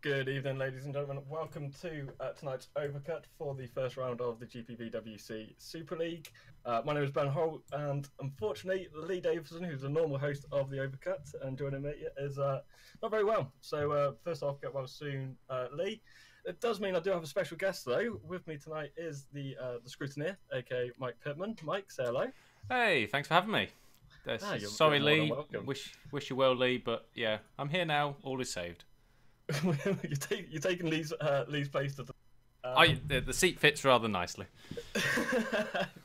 Good evening, ladies and gentlemen. Welcome to tonight's Overcut for the first round of the GPVWC Super League. My name is Ben Holt, and unfortunately, Lee Davison, who's the normal host of the Overcut and joining me, is not very well. So first off, get well soon, Lee. It does mean I do have a special guest, though. With me tonight is the scrutineer, aka Mike Pittman. Mike, say hello. Hey, thanks for having me. Sorry, you're more than Lee. welcome. Wish you well, Lee. But yeah, I'm here now. All is saved. You're taking Lee's place to The seat fits rather nicely.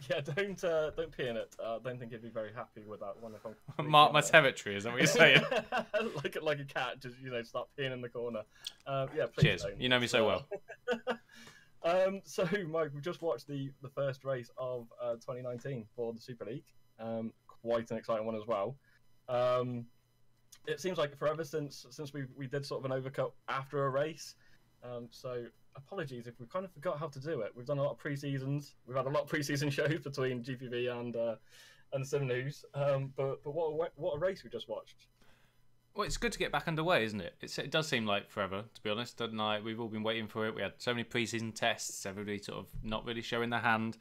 Yeah, don't pee in it. I don't think he'd be very happy with that one. If I'm Mark my territory, is that what you're saying? like a cat, just start peeing in the corner. Yeah, please. Cheers. Don't. You know me so well. So Mike, we've just watched the first race of 2019 for the Super League. Quite an exciting one as well. It seems like forever since we did sort of an overcut after a race. So apologies if we kind of forgot how to do it. We've done a lot of pre-seasons. We've had a lot of pre-season shows between GPV and Sim News. But what a race we just watched. Well, it's good to get back underway, isn't it? It does seem like forever, to be honest. We've all been waiting for it. We had so many pre-season tests, everybody sort of not really showing their hand,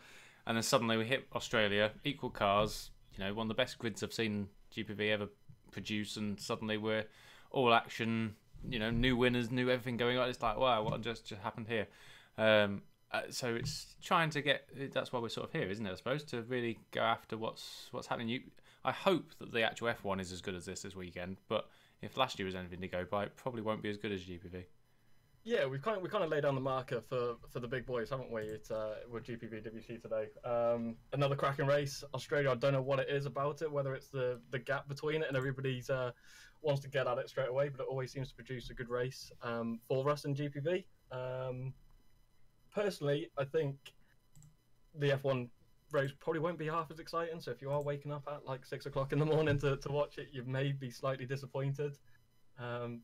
and then suddenly we hit Australia, equal cars. One of the best grids I've seen GPV ever produce, and suddenly we're all action. New winners, new everything going on. It's like, wow, what just happened here? So it's trying to get. That's why we're sort of here, isn't it? I suppose to really go after what's happening. I hope that the actual F1 is as good as this weekend. But if last year was anything to go by, it probably won't be as good as GPV. Yeah, we kind of laid down the marker for the big boys, haven't we? With GPVWC today. Another cracking race. Australia, I don't know what it is about it, whether it's the gap between it and everybody's wants to get at it straight away, but it always seems to produce a good race for us in GPV. Personally, I think the F1 race probably won't be half as exciting, so if you are waking up at like 6 o'clock in the morning to watch it, you may be slightly disappointed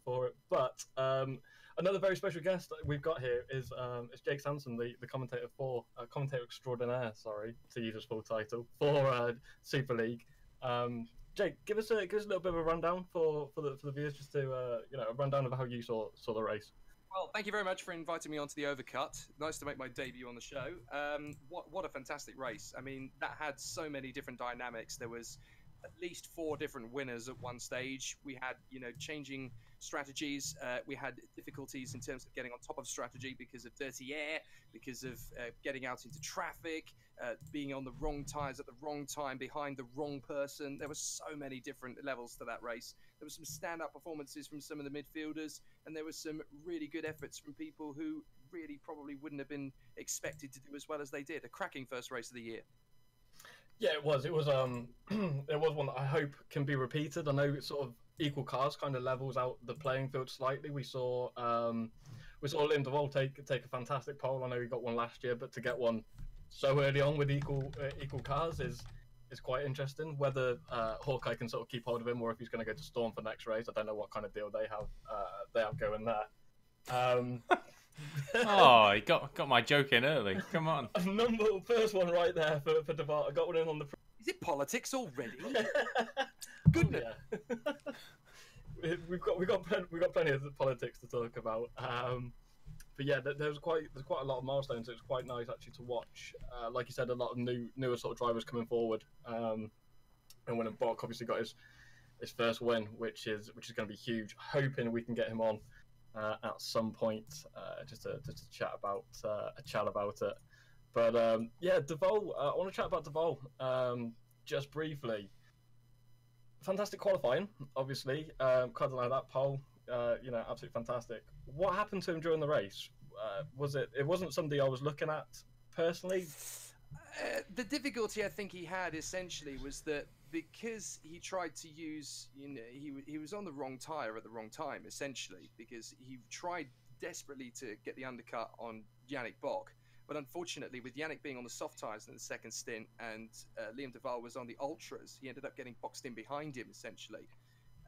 for it. But another very special guest that we've got here is Jake Sanson, the commentator commentator extraordinaire, sorry, to use his full title, for Super League. Jake, give us a little bit of a rundown for the viewers, just to a rundown of how you saw the race. Well, thank you very much for inviting me onto the Overcut. Nice to make my debut on the show. What a fantastic race. I mean, that had so many different dynamics. There was at least 4 different winners at one stage. We had, changing strategies. We had difficulties in terms of getting on top of strategy because of dirty air, because of getting out into traffic, being on the wrong tyres at the wrong time behind the wrong person. There were so many different levels to that race. There were some stand-up performances from some of the midfielders, and there were some really good efforts from people who really probably wouldn't have been expected to do as well as they did. A cracking first race of the year. Yeah, it was. It was one that I hope can be repeated. I know sort of equal cars kind of levels out the playing field slightly. We saw Liam DeVol take a fantastic pole. I know he got one last year, but to get one so early on with equal cars is quite interesting. Whether Hawkeye can sort of keep hold of him, or if he's going to go to Storm for next race, I don't know what kind of deal they have going there. Oh, he got my joke in early. Come on. First one right there for DeVol. I got one in on the. Is it politics already? Goodness. Oh, yeah. we've got plenty of politics to talk about. But yeah, there's quite a lot of milestones. It's quite nice actually to watch. Like you said, a lot of newer sort of drivers coming forward. And when Bok obviously got his first win, which is going to be huge. Hoping we can get him on at some point, just to chat about it. But yeah, DeVol. I want to chat about DeVol just briefly. Fantastic qualifying, obviously. Kind of like that pole. Absolutely fantastic. What happened to him during the race? It wasn't somebody I was looking at personally. The difficulty I think he had essentially was that because he tried to use, he was on the wrong tyre at the wrong time, essentially, because he tried desperately to get the undercut on Yannick Bok. But unfortunately, with Yannick being on the soft tyres in the second stint and Liam DeVol was on the ultras, he ended up getting boxed in behind him, essentially.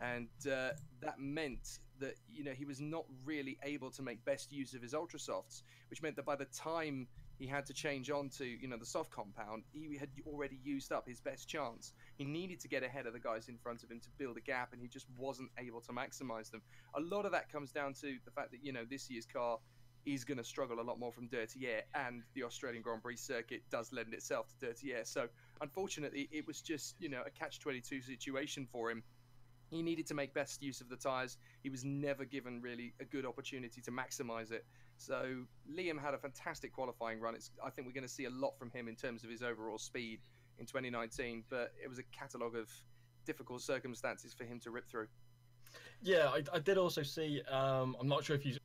And that meant that, he was not really able to make best use of his ultra softs, which meant that by the time he had to change on to, the soft compound, he had already used up his best chance. He needed to get ahead of the guys in front of him to build a gap, and he just wasn't able to maximize them. A lot of that comes down to the fact that, you know, this year's car is going to struggle a lot more from dirty air, and the Australian Grand Prix circuit does lend itself to dirty air. So unfortunately, it was just, you know, a catch-22 situation for him. He needed to make best use of the tyres. He was never given really a good opportunity to maximize it. So Liam had a fantastic qualifying run. I think we're going to see a lot from him in terms of his overall speed in 2019, but it was a catalogue of difficult circumstances for him to rip through. Yeah, I did also see, I'm not sure if you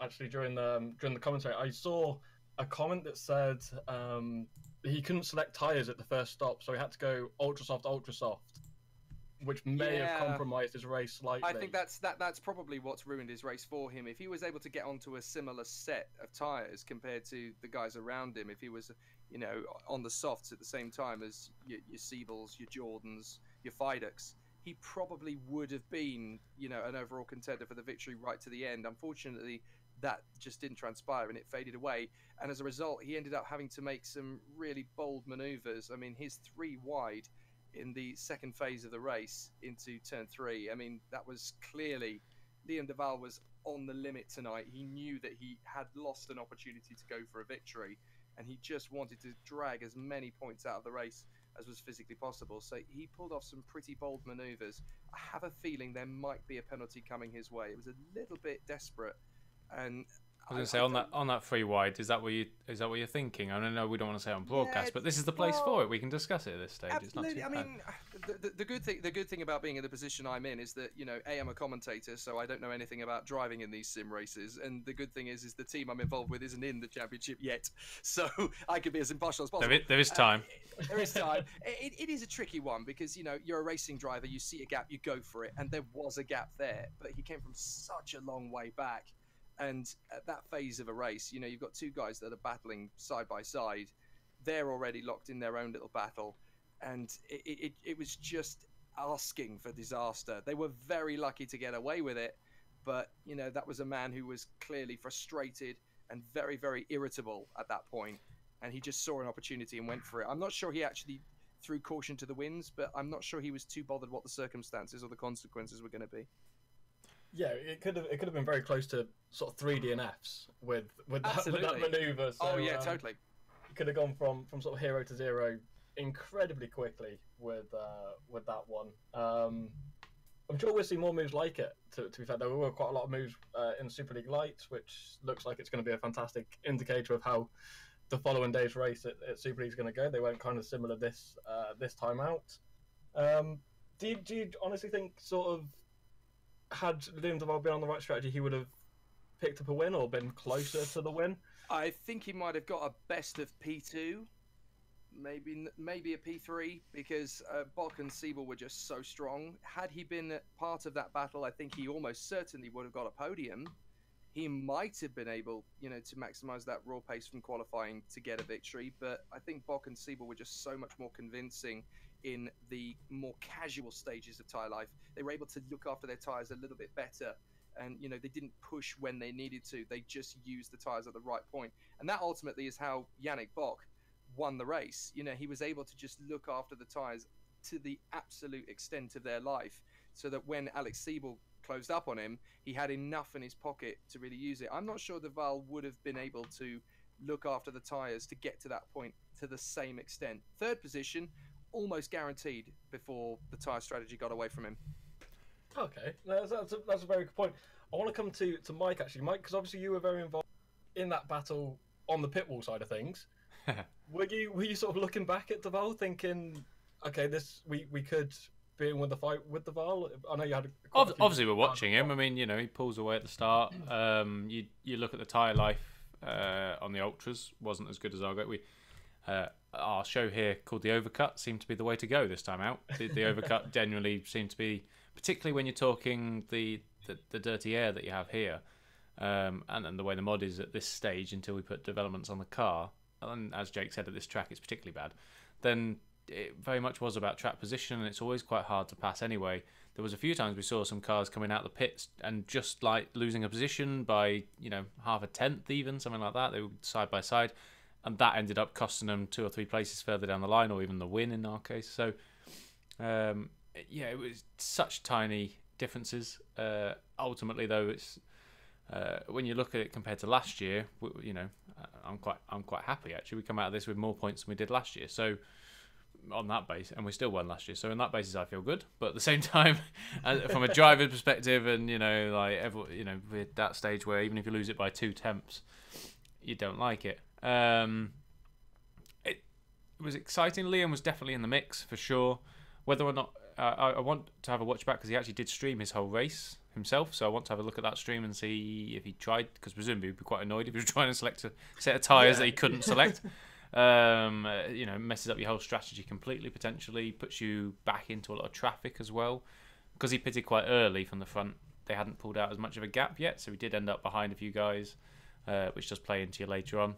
actually during the commentary, I saw a comment that said he couldn't select tyres at the first stop, so he had to go ultra soft, which may have compromised his race slightly. I think that's probably what's ruined his race for him. If he was able to get onto a similar set of tyres compared to the guys around him, if he was, you know, on the softs at the same time as your Siebels, your Jordans, your Fidux, he probably would have been, you know, an overall contender for the victory right to the end. Unfortunately, that just didn't transpire and it faded away. And as a result, he ended up having to make some really bold maneuvers. I mean, his 3 wide in the second phase of the race into turn 3. I mean, that was clearly Liam Duval was on the limit tonight. He knew that he had lost an opportunity to go for a victory, and he just wanted to drag as many points out of the race as was physically possible. So he pulled off some pretty bold maneuvers. I have a feeling there might be a penalty coming his way. It was a little bit desperate. And I was going to say on that 3 wide, is that what you're thinking? I don't know, we don't want to say on broadcast, but this is the place for it. We can discuss it at this stage. Absolutely. It's not too I mean, the good thing about being in the position I'm in is that, you know, I'm a commentator, so I don't know anything about driving in these sim races, and the good thing is the team I'm involved with isn't in the championship yet, so I could be as impartial as possible. There is time. There is time. It is a tricky one because, you know, you're a racing driver, you see a gap, you go for it, and there was a gap there, but he came from such a long way back. And at that phase of a race, you know, you've got 2 guys that are battling side by side. They're already locked in their own little battle. And it was just asking for disaster. They were very lucky to get away with it. But, you know, that was a man who was clearly frustrated and very, very irritable at that point. And he just saw an opportunity and went for it. I'm not sure he actually threw caution to the winds, but I'm not sure he was too bothered what the circumstances or the consequences were going to be. Yeah, it could have been very close to sort of 3 DNFs with that manoeuvre. So, totally. Could have gone from sort of hero to zero incredibly quickly with that one. I'm sure we'll see more moves like it. To be fair, there were quite a lot of moves in Super League Lights, which looks like it's going to be a fantastic indicator of how the following day's race at Super League is going to go. They went kind of similar this time out. Do you honestly think sort of, had Liam Duval been on the right strategy, he would have picked up a win or been closer to the win? I think he might have got a best of P2, maybe a P3, because Bock and Siebel were just so strong. Had he been part of that battle, I think he almost certainly would have got a podium. He might have been able, you know, to maximize that raw pace from qualifying to get a victory, but I think Bock and Siebel were just so much more convincing in the more casual stages of tyre life. They were able to look after their tyres a little bit better, and, you know, they didn't push when they needed to. They just used the tyres at the right point, and that ultimately is how Yannick Bock won the race. You know, he was able to just look after the tyres to the absolute extent of their life, so that when Alex Siebel closed up on him, he had enough in his pocket to really use it. I'm not sure Duval would have been able to look after the tyres to get to that point to the same extent. 3rd position, almost guaranteed before the tyre strategy got away from him. Okay, that's a very good point. I want to come to Mike, actually. Mike, because obviously you were very involved in that battle on the pit wall side of things. Were you sort of looking back at Duval thinking, okay, we could be in with the fight with Duval? I know you had obviously we're watching him. I mean, you know, he pulls away at the start. You look at the tyre life on the ultras, wasn't as good as our we. Our show here called the Overcut seemed to be the way to go this time out. The Overcut generally seemed to be, particularly when you're talking the dirty air that you have here, and then the way the mod is at this stage until we put developments on the car, and as Jake said, at this track it's particularly bad, then it very much was about track position, and it's always quite hard to pass anyway. There was a few times we saw some cars coming out the pits and just like losing a position by, you know, half a tenth even, something like that. They were side by side, and that ended up costing them 2 or 3 places further down the line, or even the win in our case. So Yeah, it was such tiny differences. Ultimately, though, it's when you look at it compared to last year, you know, I'm quite happy actually. We come out of this with more points than we did last year. So on that basis, and we still won last year. So on that basis, I feel good. But at the same time, from a driver's perspective, and you know, like we're at that stage where even if you lose it by 2 tenths, you don't like it. It was exciting. Liam was definitely in the mix for sure. Whether or not I want to have a watch back because he actually did stream his whole race himself, so I want to have a look at that stream and see if he tried, because presumably he'd be quite annoyed if he was trying to select a set of tyres that he couldn't select. You know, messes up your whole strategy completely, potentially puts you back into a lot of traffic as well, because he pitted quite early from the front. They hadn't pulled out as much of a gap yet, so he did end up behind a few guys, which does play into you later on.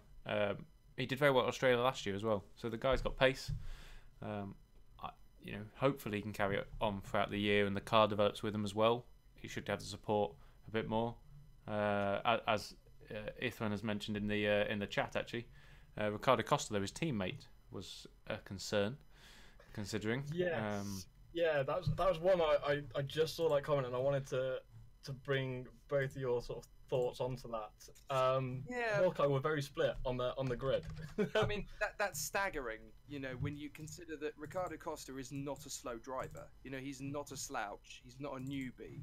He did very well at Australia last year as well, so the guy's got pace. You know, hopefully he can carry it on throughout the year, and the car develops with him as well. He should have the support a bit more, as Ithran has mentioned in the chat. Actually, Ricardo Costa, though, his teammate, was a concern, considering. Yes. Yeah, that was one I just saw that comment, and I wanted to bring both of your sort of thoughts onto that. Hawkeye were very split on the grid. I mean, that's staggering, you know, when you consider that Ricardo Costa is not a slow driver. You know, he's not a slouch. He's not a newbie.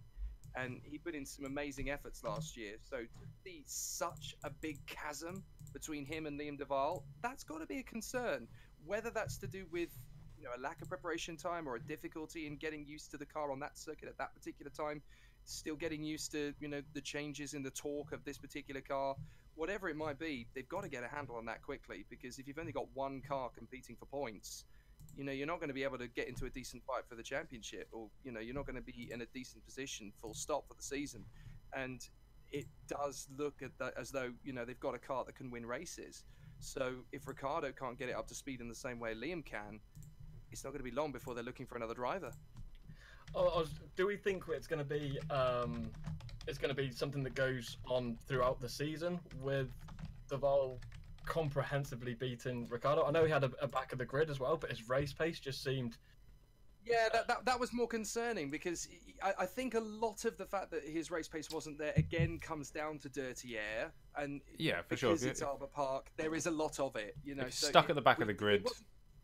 And he put in some amazing efforts last year. So to see such a big chasm between him and Liam Duval, that's got to be a concern. Whether that's to do with, you know, a lack of preparation time or a difficulty in getting used to the car on that circuit at that particular time, still getting used to, you know, the changes in the torque of this particular car, whatever it might be, they've got to get a handle on that quickly, because if you've only got one car competing for points, you know, you're not going to be able to get into a decent fight for the championship, or, you know, you're not going to be in a decent position full stop for the season. And it does look at that as though, you know, they've got a car that can win races. So if Ricardo can't get it up to speed in the same way Liam can, it's not going to be long before they're looking for another driver. Do we think it's going to be something that goes on throughout the season with Duval comprehensively beating Ricardo? I know he had a back of the grid as well, but his race pace just seemed... Yeah, that was more concerning, because I think a lot of the fact that his race pace wasn't there again comes down to dirty air, and yeah, for sure, because it's Albert Park, there is a lot of it. You know, so stuck at the back of the grid.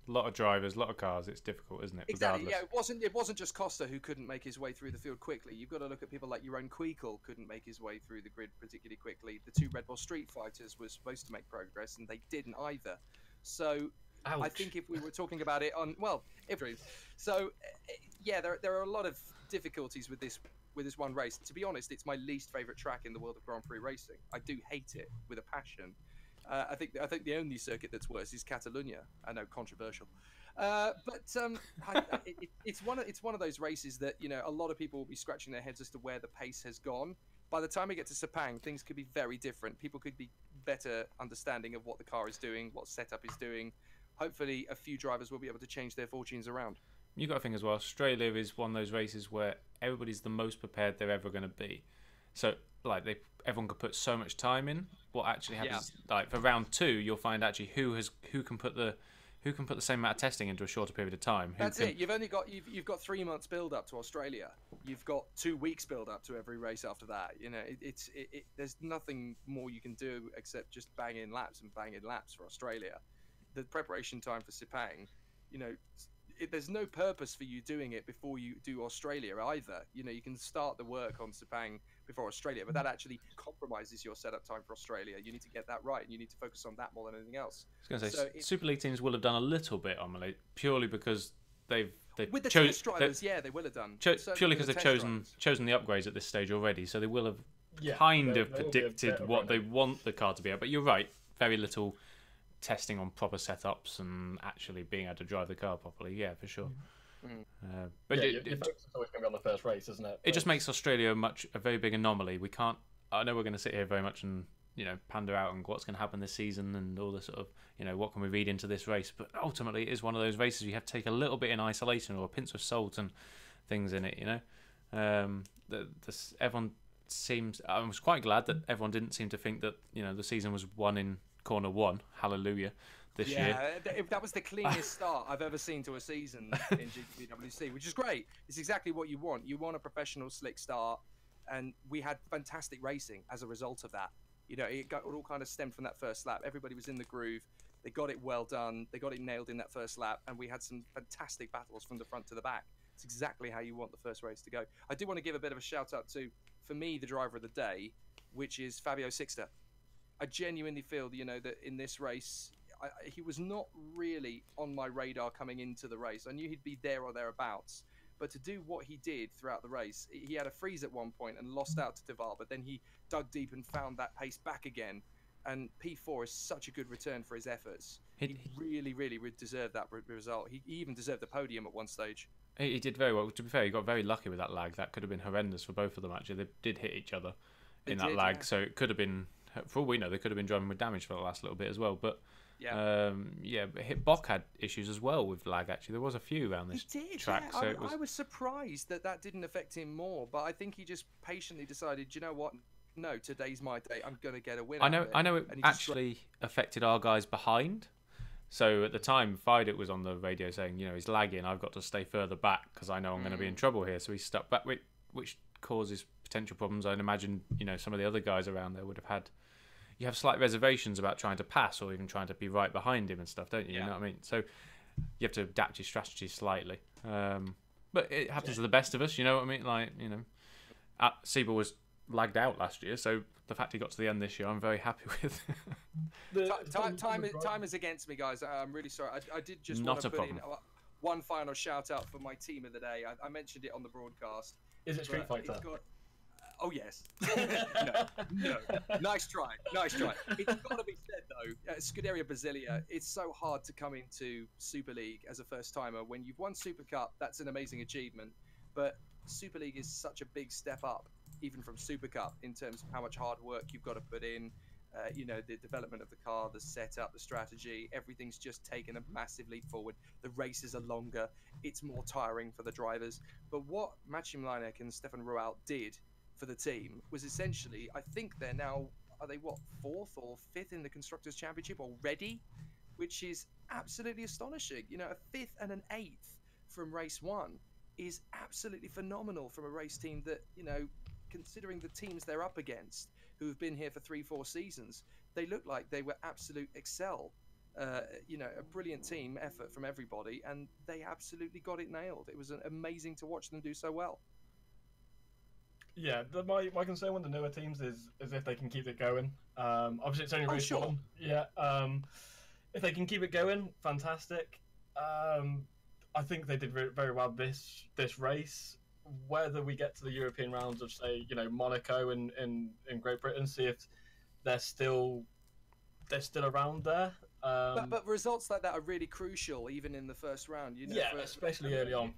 A lot of drivers, a lot of cars. It's difficult, isn't it? Exactly. Regardless. Yeah, it wasn't just Costa who couldn't make his way through the field quickly. You've got to look at people like Jeroen Kweekel couldn't make his way through the grid particularly quickly. The 2 Red Bull Street Fighters were supposed to make progress, and they didn't either. So ouch. I think if we were talking about it on yeah, there are a lot of difficulties with this one race. To be honest, it's my least favourite track in the world of Grand Prix racing. I do hate it with a passion. I think the only circuit that's worse is Catalunya. I know, controversial, but it's one of those races that, you know, a lot of people will be scratching their heads as to where the pace has gone. By the time we get to Sepang, things could be very different. People could be better understanding of what the car is doing, what setup is doing. Hopefully, a few drivers will be able to change their fortunes around. You got to think as well, Australia is one of those races where everybody's the most prepared they're ever going to be. So, like, everyone could put so much time in. What actually happens, like for round 2, you'll find actually who can put the same amount of testing into a shorter period of time. That's it. You've got 3 months build up to Australia. You've got 2 weeks build up to every race after that. You know, there's nothing more you can do except just bang in laps for Australia. The preparation time for Sepang, you know, there's no purpose for you doing it before you do Australia either. You know, you can start the work on Sepang before Australia, but that actually compromises your setup time for Australia. You need to get that right, and you need to focus on that more than anything else. I was going to say, Super League teams will have done a little bit on Malay, purely because they've with the test drivers, they will have done. Purely because they've chosen the upgrades at this stage already, so they will have kind of predicted what they want the car to be at. But you're right, very little testing on proper setups and actually being able to drive the car properly. Yeah, for sure. But your focus is always going to be on the first race, isn't it? It just makes Australia a very big anomaly. We can't. I know we're going to sit here very much and, you know, pander out on what's going to happen this season and all the sort of, you know, what can we read into this race. But ultimately, it is one of those races you have to take a little bit in isolation or a pinch of salt and things in it. You know, everyone seems. I was quite glad that everyone didn't seem to think that, you know, the season was won in corner 1. Hallelujah. this year. Yeah, that was the cleanest start I've ever seen to a season in GPVWC, which is great. It's exactly what you want. You want a professional, slick start, and we had fantastic racing as a result of that. You know, it all kind of stemmed from that first lap. Everybody was in the groove. They got it well done. They got it nailed in that first lap, and we had some fantastic battles from the front to the back. It's exactly how you want the first race to go. I do want to give a bit of a shout out to, for me, the driver of the day, which is Fabio Sixter. I genuinely feel, you know, that in this race, he was not really on my radar coming into the race. I knew he'd be there or thereabouts, but to do what he did throughout the race, he had a freeze at one point and lost out to Deval, but then he dug deep and found that pace back again. And P4 is such a good return for his efforts. He really, really deserved that result. He even deserved the podium at one stage. He did very well. To be fair, he got very lucky with that lag. That could have been horrendous for both of them, actually. They did hit each other in that lag, so it could have been, for all we know, they could have been driving with damage for the last little bit as well. But but Bock had issues as well with lag, actually. There was a few around this track. Yeah. So I was surprised that didn't affect him more, but I think he just patiently decided, you know what? No, today's my day. I'm going to get a win. I know it actually affected our guys behind. So at the time, Fidit was on the radio saying, you know, he's lagging. I've got to stay further back because I know I'm going to be in trouble here. So he stuck back, which causes potential problems. I'd imagine, you know, some of the other guys around there would have had. You have slight reservations about trying to pass or even trying to be right behind him and stuff, don't you? Yeah. You know what I mean? So you have to adapt your strategy slightly. But it happens to the best of us. You know what I mean? Like, you know, Siebel was lagged out last year, so the fact he got to the end this year, I'm very happy with. Time is against me, guys. I'm really sorry. I did just want to put in one final shout out for my team of the day. I mentioned it on the broadcast. Is it Street Fighter? Oh yes. No. Nice try. It's got to be said though. Scuderia Brasilia. It's so hard to come into Super League as a first timer. When you've won Super Cup, that's an amazing achievement. But Super League is such a big step up, even from Super Cup, in terms of how much hard work you've got to put in. You know, the development of the car, the setup, the strategy, everything's just taken a massive leap forward. The races are longer. It's more tiring for the drivers. But what Maciej Mlinek and Stefan Rual did for the team was essentially, I think they're now, are they what, 4th or 5th in the Constructors' Championship already? Which is absolutely astonishing. You know, a 5th and an 8th from race 1 is absolutely phenomenal from a race team that, you know, considering the teams they're up against, who have been here for 3-4 seasons, they look like they were absolute excel. You know, a brilliant team effort from everybody, and they absolutely got it nailed. It was amazing to watch them do so well. Yeah, my concern with the newer teams is if they can keep it going. Obviously, it's only race one. Yeah. If they can keep it going, fantastic. I think they did very well this race. Whether we get to the European rounds of, say, you know, Monaco and in Great Britain, see if they're still around there. But results like that are really crucial, even in the first round. You know, especially early on.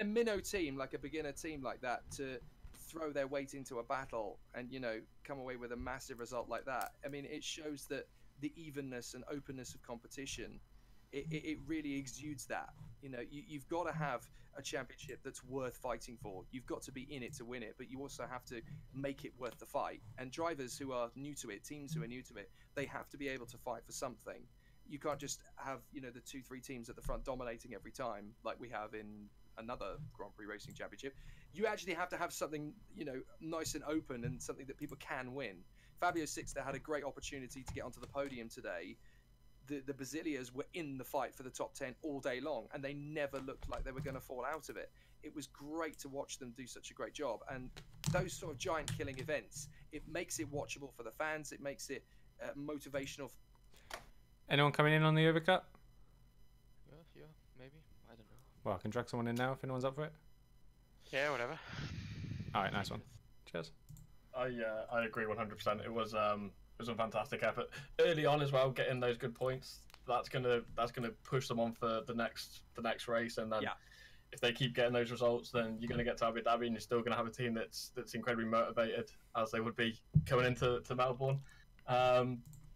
A minnow team, like a beginner team like that, to throw their weight into a battle and, you know, come away with a massive result like that. I mean, it shows that the evenness and openness of competition, it really exudes that. You know, you've got to have a championship that's worth fighting for. You've got to be in it to win it, but you also have to make it worth the fight. And drivers who are new to it, teams who are new to it, they have to be able to fight for something. You can't just have, you know, the 2-3 teams at the front dominating every time like we have in another Grand Prix Racing Championship. You actually have to have something, you know, nice and open and something that people can win. Fabio Sixter had a great opportunity to get onto the podium today. The Brasilias were in the fight for the top 10 all day long, and they never looked like they were going to fall out of it. It was great to watch them do such a great job. And those sort of giant killing events, it makes it watchable for the fans. It makes it motivational. Anyone coming in on the Overcut? Yeah, maybe. I don't know. Well, I can drag someone in now if anyone's up for it. Yeah, whatever. All right, nice one. Cheers. I agree 100%. It was a fantastic effort early on as well, getting those good points. That's gonna push them on for the next race, and then if they keep getting those results, then you're gonna get to Abu Dhabi, and you're still gonna have a team that's incredibly motivated, as they would be coming into Melbourne.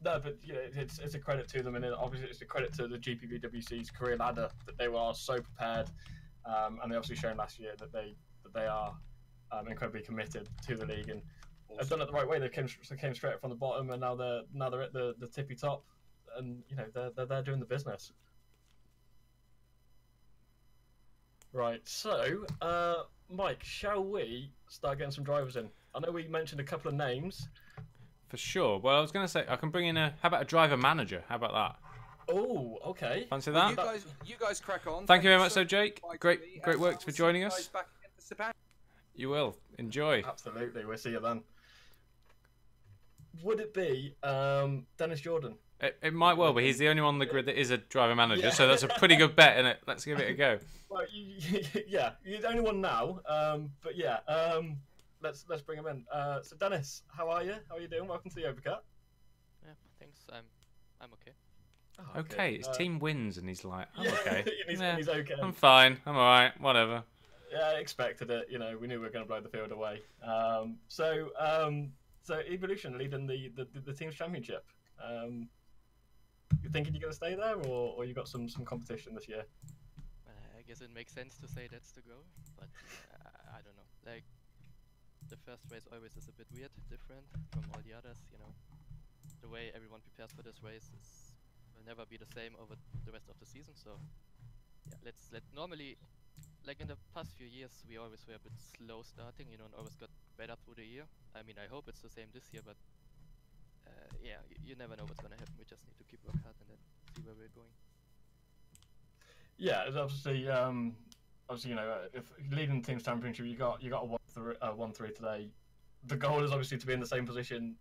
No, but yeah, it's a credit to them, and obviously it's a credit to the GPVWC's career ladder that they were so prepared, and they obviously shown last year that they are incredibly committed to the league, and have done it the right way. They came straight from the bottom, and now they're at the tippy top. and you know they're doing the business. Right, so Mike, shall we start getting some drivers in? I know we mentioned a couple of names. For sure. Well, I was going to say I can bring in how about a driver manager? How about that? Oh, okay. Fancy Well, that? you guys crack on. Thank you very much, so Jake. much Great for me, work and I for will see joining you us. guys back again for Japan. You will enjoy. Absolutely, we'll see you then. Would it be Dennis Jordan? It might well be. He's the only one on the grid that is a driver manager, Yeah. so that's a pretty good bet, isn't it? Let's give it a go. Well, yeah, you're the only one now. But yeah, let's bring him in. So Dennis, how are you? How are you doing? Welcome to the Overcut. Yeah, thanks. I'm okay. Oh, Okay, his team wins, and he's like, I'm yeah, okay. and he's okay. I'm fine. I'm all right. Whatever. Yeah, I expected it. You know, we knew we were going to blow the field away. So Evolution leading the team's championship. You thinking you're going to stay there, or you got some competition this year? I guess it makes sense to say that's the goal, but I don't know. Like, the first race always is a bit weird, different from all the others. You know, the way everyone prepares for this race will never be the same over the rest of the season. So yeah, let normally. Like in the past few years, we always were a bit slow starting, you know, and always got better through the year. I mean, I hope it's the same this year, but yeah, you never know what's gonna happen. We just need to keep work hard and then see where we're going. Yeah, it's obviously, you know, if leading the team's championship, you got a 1-3 today. The goal is obviously to be in the same position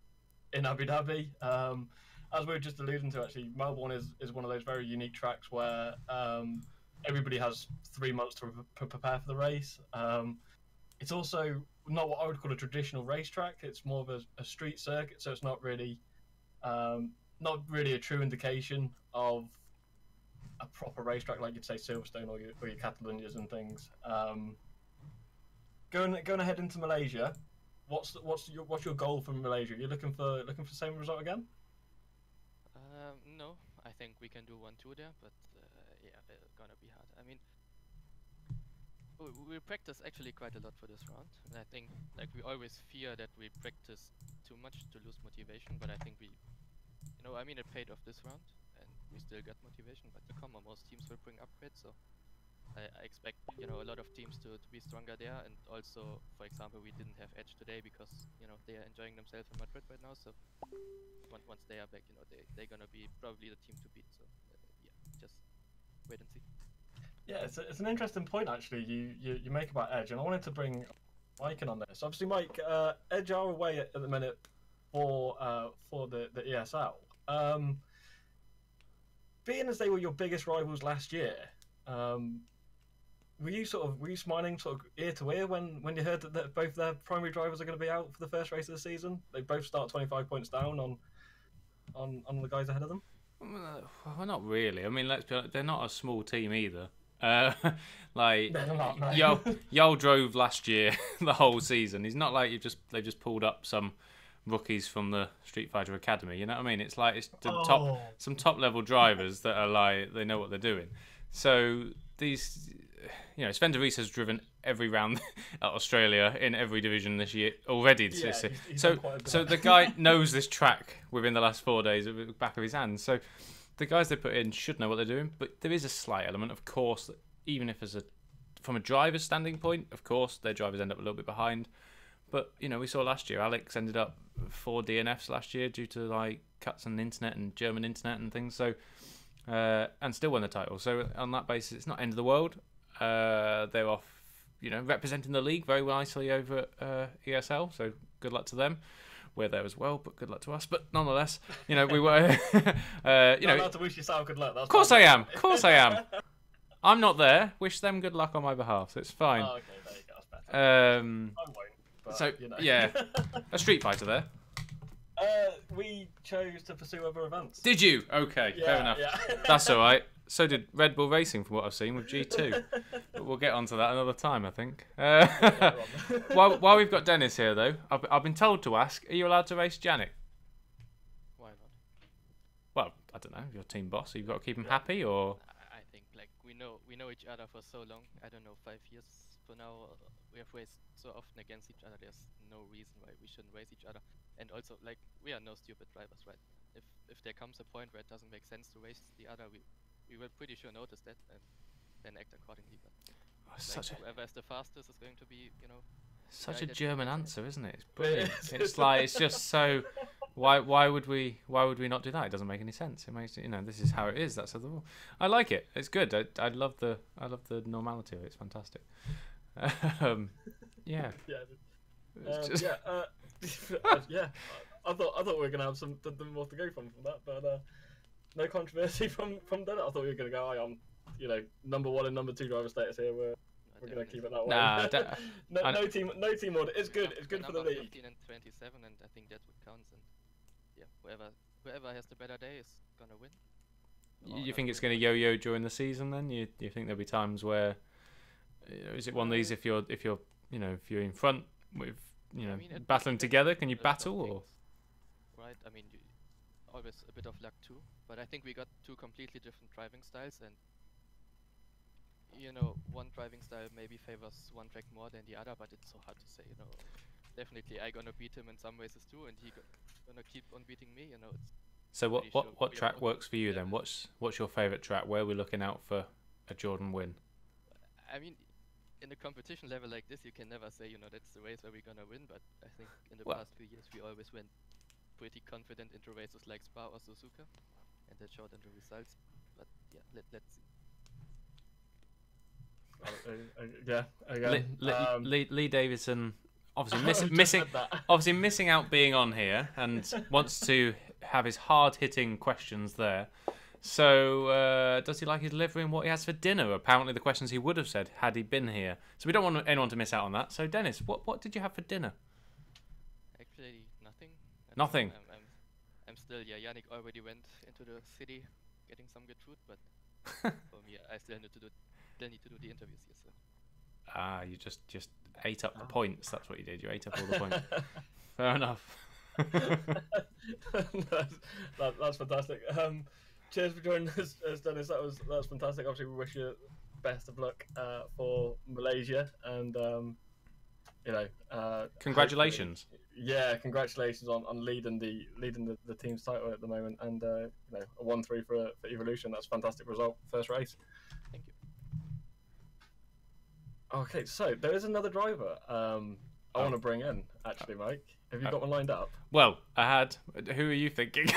in Abu Dhabi. As we were just alluding to, actually, Melbourne is one of those very unique tracks where everybody has 3 months to prepare for the race. It's also not what I would call a traditional racetrack. It's more of a street circuit, so it's not really a true indication of a proper racetrack like you'd say Silverstone or your Catalonias and things. Going ahead into Malaysia, what's your goal from Malaysia? You're looking for the same result again? No, I think we can do 1-2 there, but yeah, it's gonna be hard. I mean, we practice actually quite a lot for this round, and I think like we always fear that we practice too much to lose motivation, but I think we, you know, I mean, it paid off this round, and we still got motivation. But to come on, most teams will bring upgrades, so I expect, you know, a lot of teams to be stronger there. And also, for example, we didn't have Edge today because, you know, they are enjoying themselves in Madrid right now. So once they are back, you know, they're gonna be probably the team to beat. So yeah, just wait and see. Yeah, it's an interesting point actually. You make about Edge, and I wanted to bring Mike in on this. Obviously, Mike, Edge are away at the minute for the ESL. Being as they were your biggest rivals last year, were you smiling sort of ear to ear when you heard that both their primary drivers are going to be out for the first race of the season? They both start 25 points down on the guys ahead of them. Well, not really. I mean, let's be honest, they're not a small team either. Like Yol drove last year the whole season. He's not like they've just pulled up some rookies from the Street Fighter Academy. You know what I mean? It's like it's some top level drivers that are like they know what they're doing. So these, you know, Sven de Vries has driven every round at Australia in every division this year already. Yeah, he's so the guy knows this track within the last 4 days at the back of his hand. So the guys they put in should know what they're doing, but there is a slight element, of course, that even if from a driver's standing point, of course, their drivers end up a little bit behind. But, you know, we saw last year, Alex ended up 4 DNFs last year due to, like, cuts on the internet and German internet and things, so and still won the title. So on that basis, it's not end of the world. They're off, you know, representing the league very nicely over at ESL, so good luck to them. We're there as well, but good luck to us. But nonetheless, you know, we were, you know... Not to wish yourself good luck. Of course I am. Of course I am. I'm not there. Wish them good luck on my behalf. So it's fine. Oh, okay, there you go. That's better. I won't. But, So, you know. yeah. A Street Fighter there. We chose to pursue other events. Did you? Okay, Yeah, fair enough. yeah. That's all right. So did Red Bull Racing, from what I've seen, with G2. But we'll get onto that another time, I think. While we've got Dennis here, though, I've been told to ask, are you allowed to race Janik? Why not? Well, I don't know. You're team boss, so you've got to keep him happy, or... I think like we know each other for so long. I don't know, 5 years for now. We have raced so often against each other. There's no reason why we shouldn't race each other. And also, like, we are no stupid drivers, right? if there comes a point where it doesn't make sense to race the other, we will pretty sure notice that and then act accordingly. But Such like, whoever is the fastest is going to be, you know. Such a German answer, isn't it? It's brilliant. It's like, it's just so. Why would we not do that? It doesn't make any sense. It makes, you know, this is how it is. That's how the rule. I like it. It's good. I love the normality of it. It's fantastic. Yeah. Yeah. Yeah. I thought we were gonna have something more to go from that, but no controversy from Dennis. I thought we were gonna go on, you know, number 1 and number 2 driver status here. We're gonna keep it that way. Nah, no team order. It's good. It's good for the league. 15 and 27, and I think that's what counts. And yeah, whoever has the better day is gonna win. You think it's going to yo-yo during the season? Then you think there'll be times where, is it one of these if you're in front with battling together, can you battle or? Right. I mean, always a bit of luck too. But I think we got 2 completely different driving styles, and you know, one driving style maybe favors one track more than the other, but it's so hard to say. You know, definitely I gonna beat him in some races too, and he gonna keep on beating me. You know, it's. So what track works for you then? What's your favourite track? Where we're looking out for a Jordan win? I mean, in a competition level like this, you can never say, you know, that's the race where we're gonna win. But I think in the past few years, we always went pretty confident into races like Spa or Suzuka, and that showed in the results. But yeah, let's see. Yeah, again. Lee Davidson obviously missing out being on here, and wants to have his hard-hitting questions there. So does he like his liver and what he has for dinner? Apparently the questions he would have said had he been here. So we don't want anyone to miss out on that. So Dennis, what did you have for dinner? Actually, nothing. Nothing. I'm still, Yannick already went into the city getting some good food, but for me, I still need to do the interviews here. So. Ah, you just ate up the points. That's what you did. You ate up all the points. Fair enough. that's fantastic. Cheers for joining us, Dennis. That was fantastic. Obviously, we wish you best of luck for Malaysia, and congratulations. Yeah, congratulations on leading the team's title at the moment, and a 1-3 for Evolution. That's a fantastic result. First race. Thank you. Okay, so there is another driver I want to bring in, actually, Mike. Have you got one lined up? Well, I had. Who are you thinking?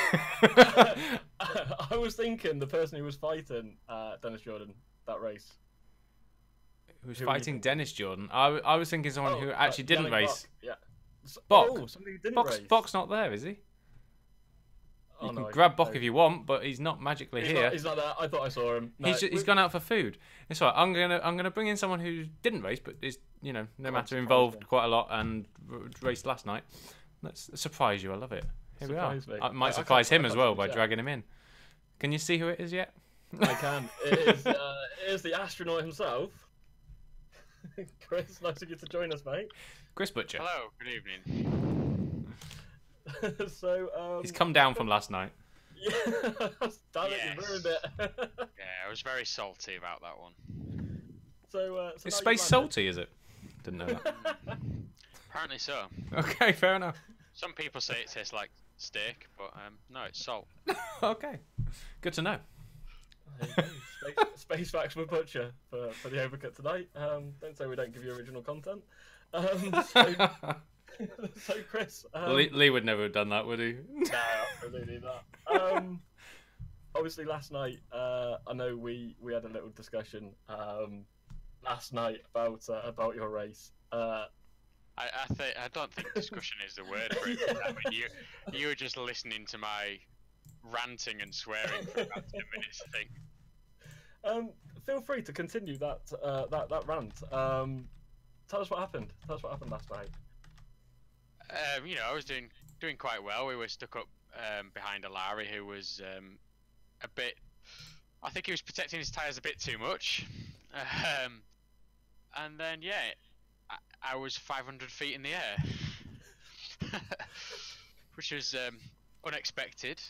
I was thinking the person who was fighting Dennis Jordan that race. Who's fighting Dennis Jordan? I was thinking someone who actually didn't Yannick race. Bok. Bok. Somebody who didn't race. Bok's not there, is he? You can grab Bok if you want, but he's not magically here. He's not there. I thought I saw him. No, he's gone out for food. It's all right. I'm gonna bring in someone who didn't race, but is no matter involved quite a lot and raced last night. Let's surprise you. I love it. Here we are. I might surprise him as well by dragging him in. Can you see who it is yet? I can. It is the astronaut himself. Chris, nice of you to join us, mate. Chris Butcher. Hello. Good evening. So he's come down from last night. Yeah, damn it, you ruined it. Yeah, I was very salty about that one. So it's space salty, is it? Didn't know that. Apparently so. Okay, fair enough. Some people say it tastes like steak, but no, it's salt. Okay, good to know. Space facts with Butcher for the Overcut tonight. Don't say we don't give you original content. So Chris, Lee would never have done that, would he? No, absolutely not. Obviously, last night, I know we had a little discussion last night about your race. I don't think discussion is the word for it. Yeah. I mean, you were just listening to my ranting and swearing for about 10 minutes, I think. Feel free to continue that rant. Tell us what happened. Tell us what happened last night. I was doing quite well. We were stuck up behind Alari, who was a bit. I think he was protecting his tyres a bit too much. And then I was 500 feet in the air, which was unexpected.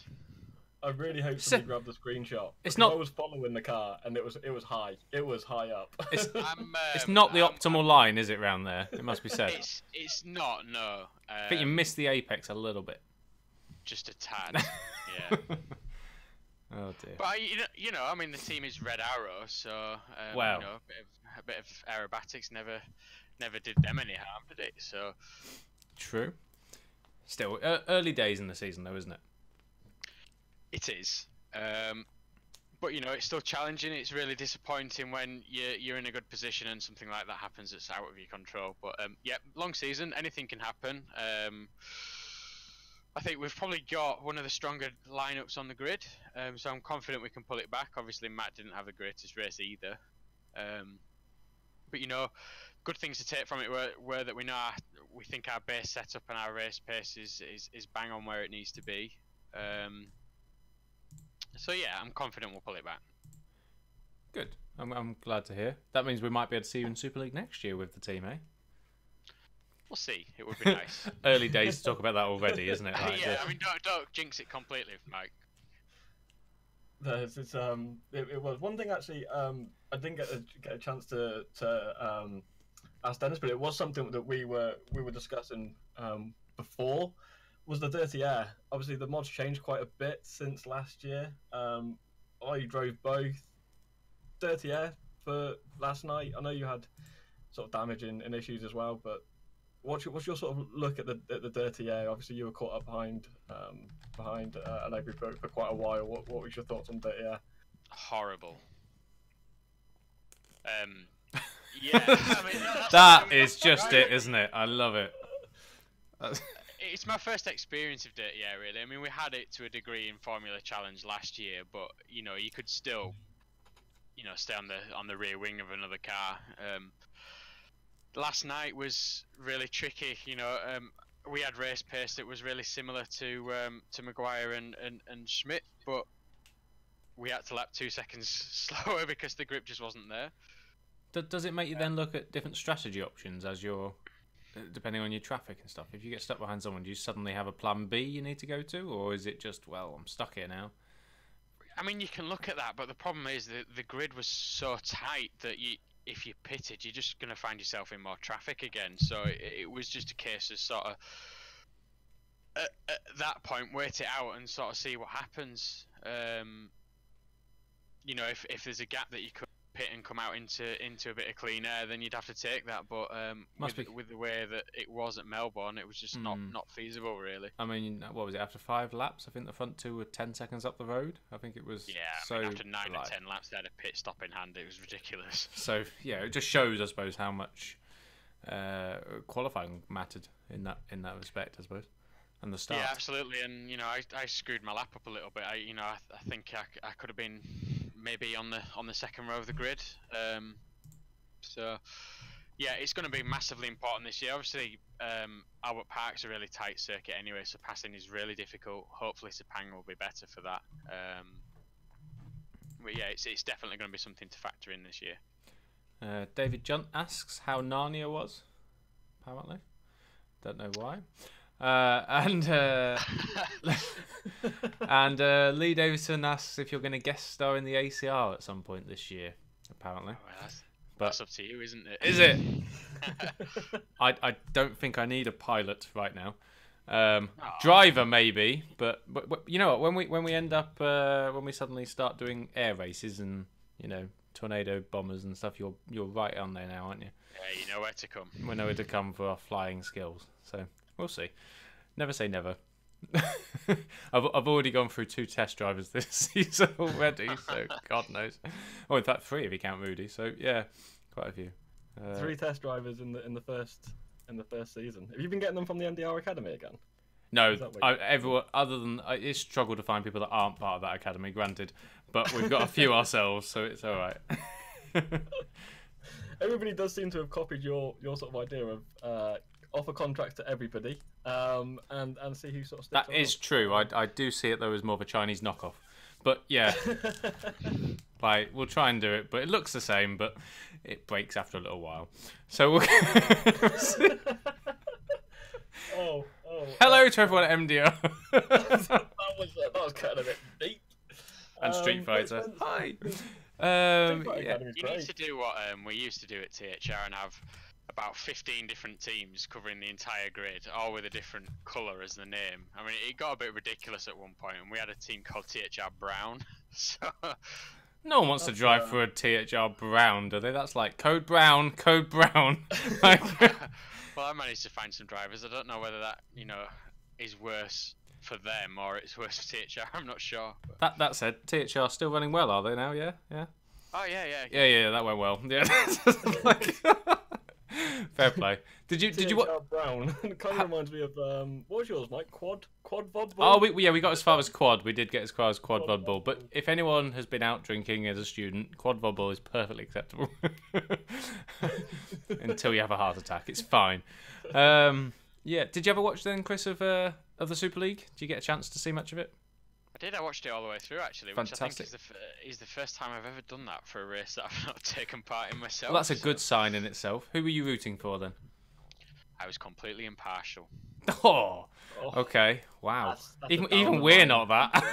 I really hope somebody grabbed the screenshot. It's not. I was following the car, and it was high. It was high up. It's not the optimal line, is it, round there? It must be said. It's not. No. I think you missed the apex a little bit. just a tad. Yeah. Oh dear. But you know, I mean, the team is Red Arrow, so Wow. you know, a bit of aerobatics never did them any harm, did it? So True. Still, early days in the season, though, isn't it? it is. But you know, it's still challenging. It's really disappointing when you're in a good position and something like that happens that's out of your control. But yeah, long season, anything can happen. I think we've probably got one of the stronger lineups on the grid, so I'm confident we can pull it back. Obviously, Matt didn't have the greatest race either, but you know, good things to take from it were that we think our base setup and our race pace is bang on where it needs to be. So yeah, I'm confident we'll pull it back. Good. I'm glad to hear. That means we might be able to see you in Super League next year with the team, eh? We'll see. It would be nice. Early days to talk about that already, isn't it? Like, yeah, I mean, don't jinx it completely, Mike. It was one thing actually. I didn't get a chance to ask Dennis, but it was something that we were discussing before. Was the dirty air? Obviously, the mod's changed quite a bit since last year. I drove both dirty air for last night. I know you had sort of damage and issues as well, but what's your sort of look at the dirty air? Obviously, you were caught up behind Allegri for quite a while. What was your thoughts on dirty air? Horrible. Yeah, I mean, that is just it, isn't it? I love it. It's my first experience of dirty air, really. I mean, we had it to a degree in Formula Challenge last year, but you know, you could still, you know, stay on the rear wing of another car. Last night was really tricky. You know, we had race pace that was really similar to Maguire and Schmidt, but we had to lap 2 seconds slower because the grip just wasn't there. Does it make you then look at different strategy options as you're, depending on your traffic and stuff? If you get stuck behind someone, do you suddenly have a plan B you need to go to, or is it just, well, I'm stuck here now? I mean, you can look at that, but the problem is that the grid was so tight that if you pitted, you're just going to find yourself in more traffic again. So it was just a case of sort of, at that point, wait it out and sort of see what happens. You know, if there's a gap that you could pit and come out into a bit of clean air, then you'd have to take that. But with the way that it was at Melbourne, it was just not feasible, really. I mean, what was it, after 5 laps? I think the front two were 10 seconds up the road. I think it was. Yeah, so I mean, after 9 or 10 laps, they had a pit stop in hand. It was ridiculous. So yeah, it just shows, I suppose, how much qualifying mattered in that respect, I suppose, and the start. Yeah, absolutely. And you know, I screwed my lap up a little bit. I think I could have been maybe on the second row of the grid. So yeah, it's going to be massively important this year. Obviously, Albert Park's a really tight circuit anyway, so passing is really difficult. Hopefully Sepang will be better for that. But yeah, it's definitely going to be something to factor in this year. David Junt asks how Narnia was. Apparently, don't know why. And Lee Davison asks if you're going to guest star in the ACR at some point this year. Apparently, that's up to you, isn't it? Is it? I don't think I need a pilot right now. Driver maybe, but you know what? When we end up when we suddenly start doing air races and you know tornado bombers and stuff, you're right on there now, aren't you? Yeah, you know where to come. We know where to come for our flying skills. So we'll see. Never say never. I've already gone through 2 test drivers this season already, so God knows. Oh, in fact, 3 if you count Moody. So yeah, quite a few. 3 test drivers in the first season. Have you been getting them from the NDR Academy again? No, everyone other than it's struggled to find people that aren't part of that academy. Granted, but we've got a few ourselves, so it's all right. Everybody does seem to have copied your sort of idea of offer contracts to everybody, and see who sort of sticks. That is true. I do see it though as more of a Chinese knockoff, but yeah, like we'll try and do it. But it looks the same, but it breaks after a little while. So we'll hello to everyone at MDR. that was kind of a bit deep. And Street Fighter. Hi. You need to do what we used to do at THR and have about 15 different teams covering the entire grid, all with a different colour as the name. I mean, it got a bit ridiculous at one point, and we had a team called THR Brown. So No one wants to drive through a THR Brown, do they? That's like Code Brown, Code Brown. Like, well, I managed to find some drivers. I don't know whether that, you know, is worse for them or it's worse for THR. I'm not sure. But... That said, THR still running well, are they now? Yeah. Oh yeah. Yeah, that went well. Yeah. Like, fair play. Did you watch Brown? It kind of reminds me of what was yours, Mike? Quad vodball. Oh, we got as far as quad. We did get as far as quad vodball. But if anyone has been out drinking as a student, quad vodball is perfectly acceptable. Until you have a heart attack, it's fine. Yeah. Did you ever watch then, Chris, of the Super League? Did you get a chance to see much of it? I did. I watched it all the way through, actually. Fantastic. Which I think is the first time I've ever done that for a race that I've not taken part in myself. Well, that's a good sign in itself. Who were you rooting for then? I was completely impartial. Oh, okay. Wow. That's even we're not that.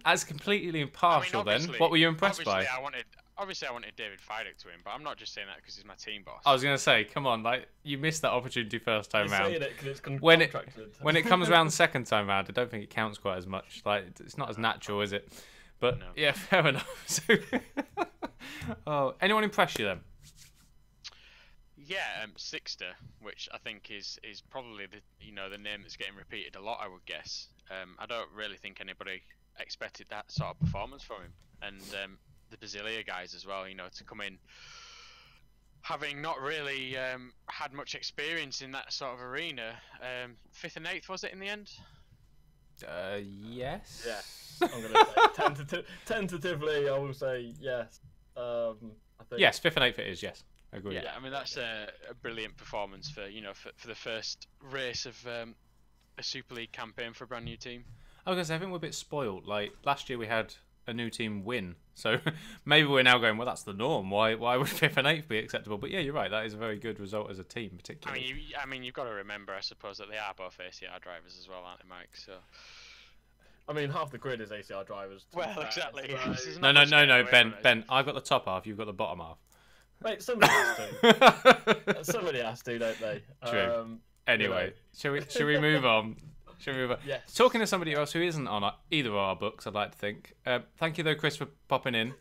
As completely impartial then. What were you impressed by? Obviously, I wanted David Fidek to win, but I'm not just saying that because he's my team boss. I was going to say, come on, like you missed that opportunity first time round. When it comes round second time round, I don't think it counts quite as much. Like it's not as natural, is it? But no. Yeah, fair enough. So, oh, anyone impress you then? Yeah, Sixter, which I think is probably the name that's getting repeated a lot. I would guess. I don't really think anybody expected that sort of performance from him, and the Basilia guys as well. You know, to come in having not really had much experience in that sort of arena. 5th and 8th was it in the end? Yes. Yeah, I'm gonna say tentatively. I will say yes. I think. Yes, 5th and 8th it is. Yes. Agreed. Yeah, I mean that's a brilliant performance for for the first race of a Super League campaign for a brand new team. I was gonna say I think we're a bit spoiled. Like last year we had a new team win, so maybe we're now going, well, that's the norm. Why would 5th and 8th be acceptable? But yeah, you're right. That is a very good result as a team, particularly. I mean, you've got to remember, I suppose, that they are both ACR drivers as well, aren't they, Mike? So. I mean, half the grid is ACR drivers. Well, exactly. So... No, Ben. I've got the top half. You've got the bottom half. Mate, somebody has to. Somebody has to, don't they? True. Anyway, shall we move on? Yes. Talking to somebody else who isn't on either of our books, I'd like to think. Thank you though, Chris, for popping in.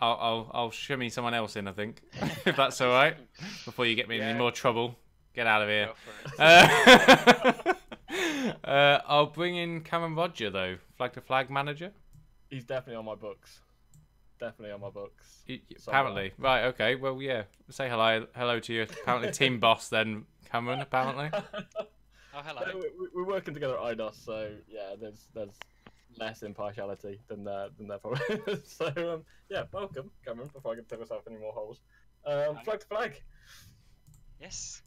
I'll shimmy someone else in, I think, if that's all right. Before you get me in any more trouble, get out of here. I'll bring in Cameron Roger though, Flag to Flag manager. He's definitely on my books. Apparently, right? Okay. Well, yeah. Say hello to your apparently team boss then, Cameron. Apparently. Oh, hello. So we're working together at IDOS, so yeah, there's less impartiality than there probably is. So yeah, welcome, Cameron. Before I can take myself any more holes, Flag to Flag. Yes.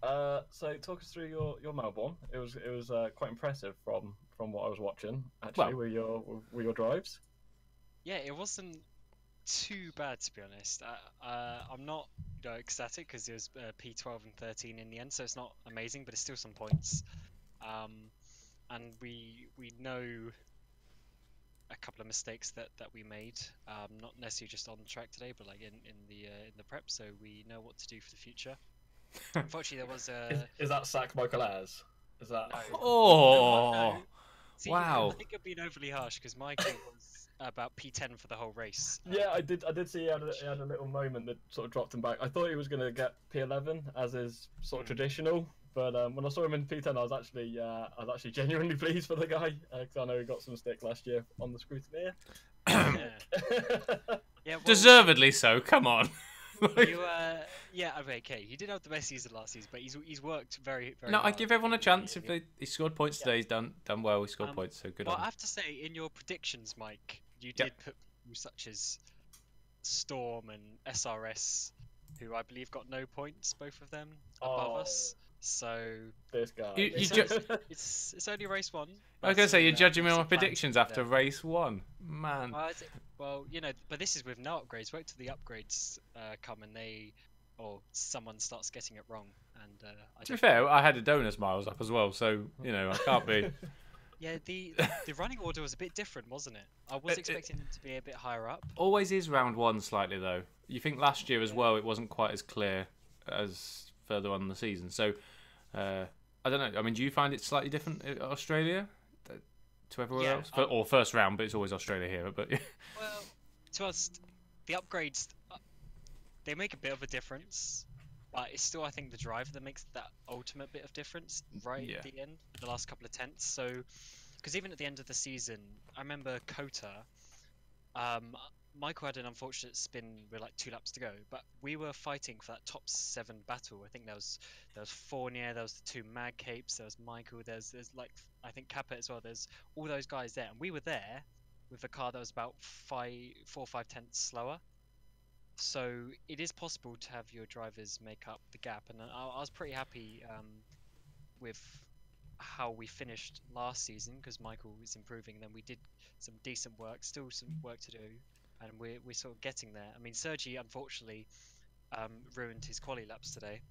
So talk us through your Melbourne. It was quite impressive from what I was watching. Actually, were your drives? Yeah, it wasn't too bad to be honest. I'm not ecstatic because it was P12 and 13 in the end, so it's not amazing, but it's still some points. And we know a couple of mistakes that we made, not necessarily just on the track today, but like in the prep, so we know what to do for the future. Unfortunately, there was is that sack Michael Ayres? Is that? No. Oh, no. See, wow! I think I'm being overly harsh because Michael was about P10 for the whole race. Yeah, I did see he had a little moment that sort of dropped him back. I thought he was going to get P11 as is sort of traditional, but when I saw him in P10, I was actually genuinely pleased for the guy because I know he got some stick last year on the scrutineer. Yeah, well, deservedly so. Come on. Okay. He did have the best season last season, but he's worked very, very. No, hard. I give everyone a chance. If he scored points today, he's done well. He scored points, so good on I him. have to say, in your predictions, Mike, you did put such as Storm and SRS, who I believe got no points, both of them above us. So this guy. It's only race one. I was gonna say you're judging me on my predictions after race one, man. Well, but this is with no upgrades. Wait till the upgrades come and someone starts getting it wrong. And to be fair, I had the Adonis miles up as well, so I can't be. Yeah, the running order was a bit different, wasn't it? I was expecting them to be a bit higher up. Always is round one slightly though. You think last year as well, it wasn't quite as clear. as further on in the season. So I don't know. I mean, do you find it slightly different in Australia to everywhere else? Or first round, but it's always Australia here. But Well, to us, the upgrades they make a bit of a difference, but it's still I think the driver that makes that ultimate bit of difference right at the end, the last couple of tenths. So, because even at the end of the season, I remember Kota. Michael had an unfortunate spin with like 2 laps to go, but we were fighting for that top 7 battle. I think there was Fournier, there was the 2 Mag Capes, there was Michael, there's like I think Capet as well. There's all those guys there, and we were there with a car that was about 4 or 5 tenths slower. So it is possible to have your drivers make up the gap, and I was pretty happy with how we finished last season because Michael was improving. And then we did some decent work, still some work to do, and we're sort of getting there. I mean, Sergi unfortunately ruined his quali laps today,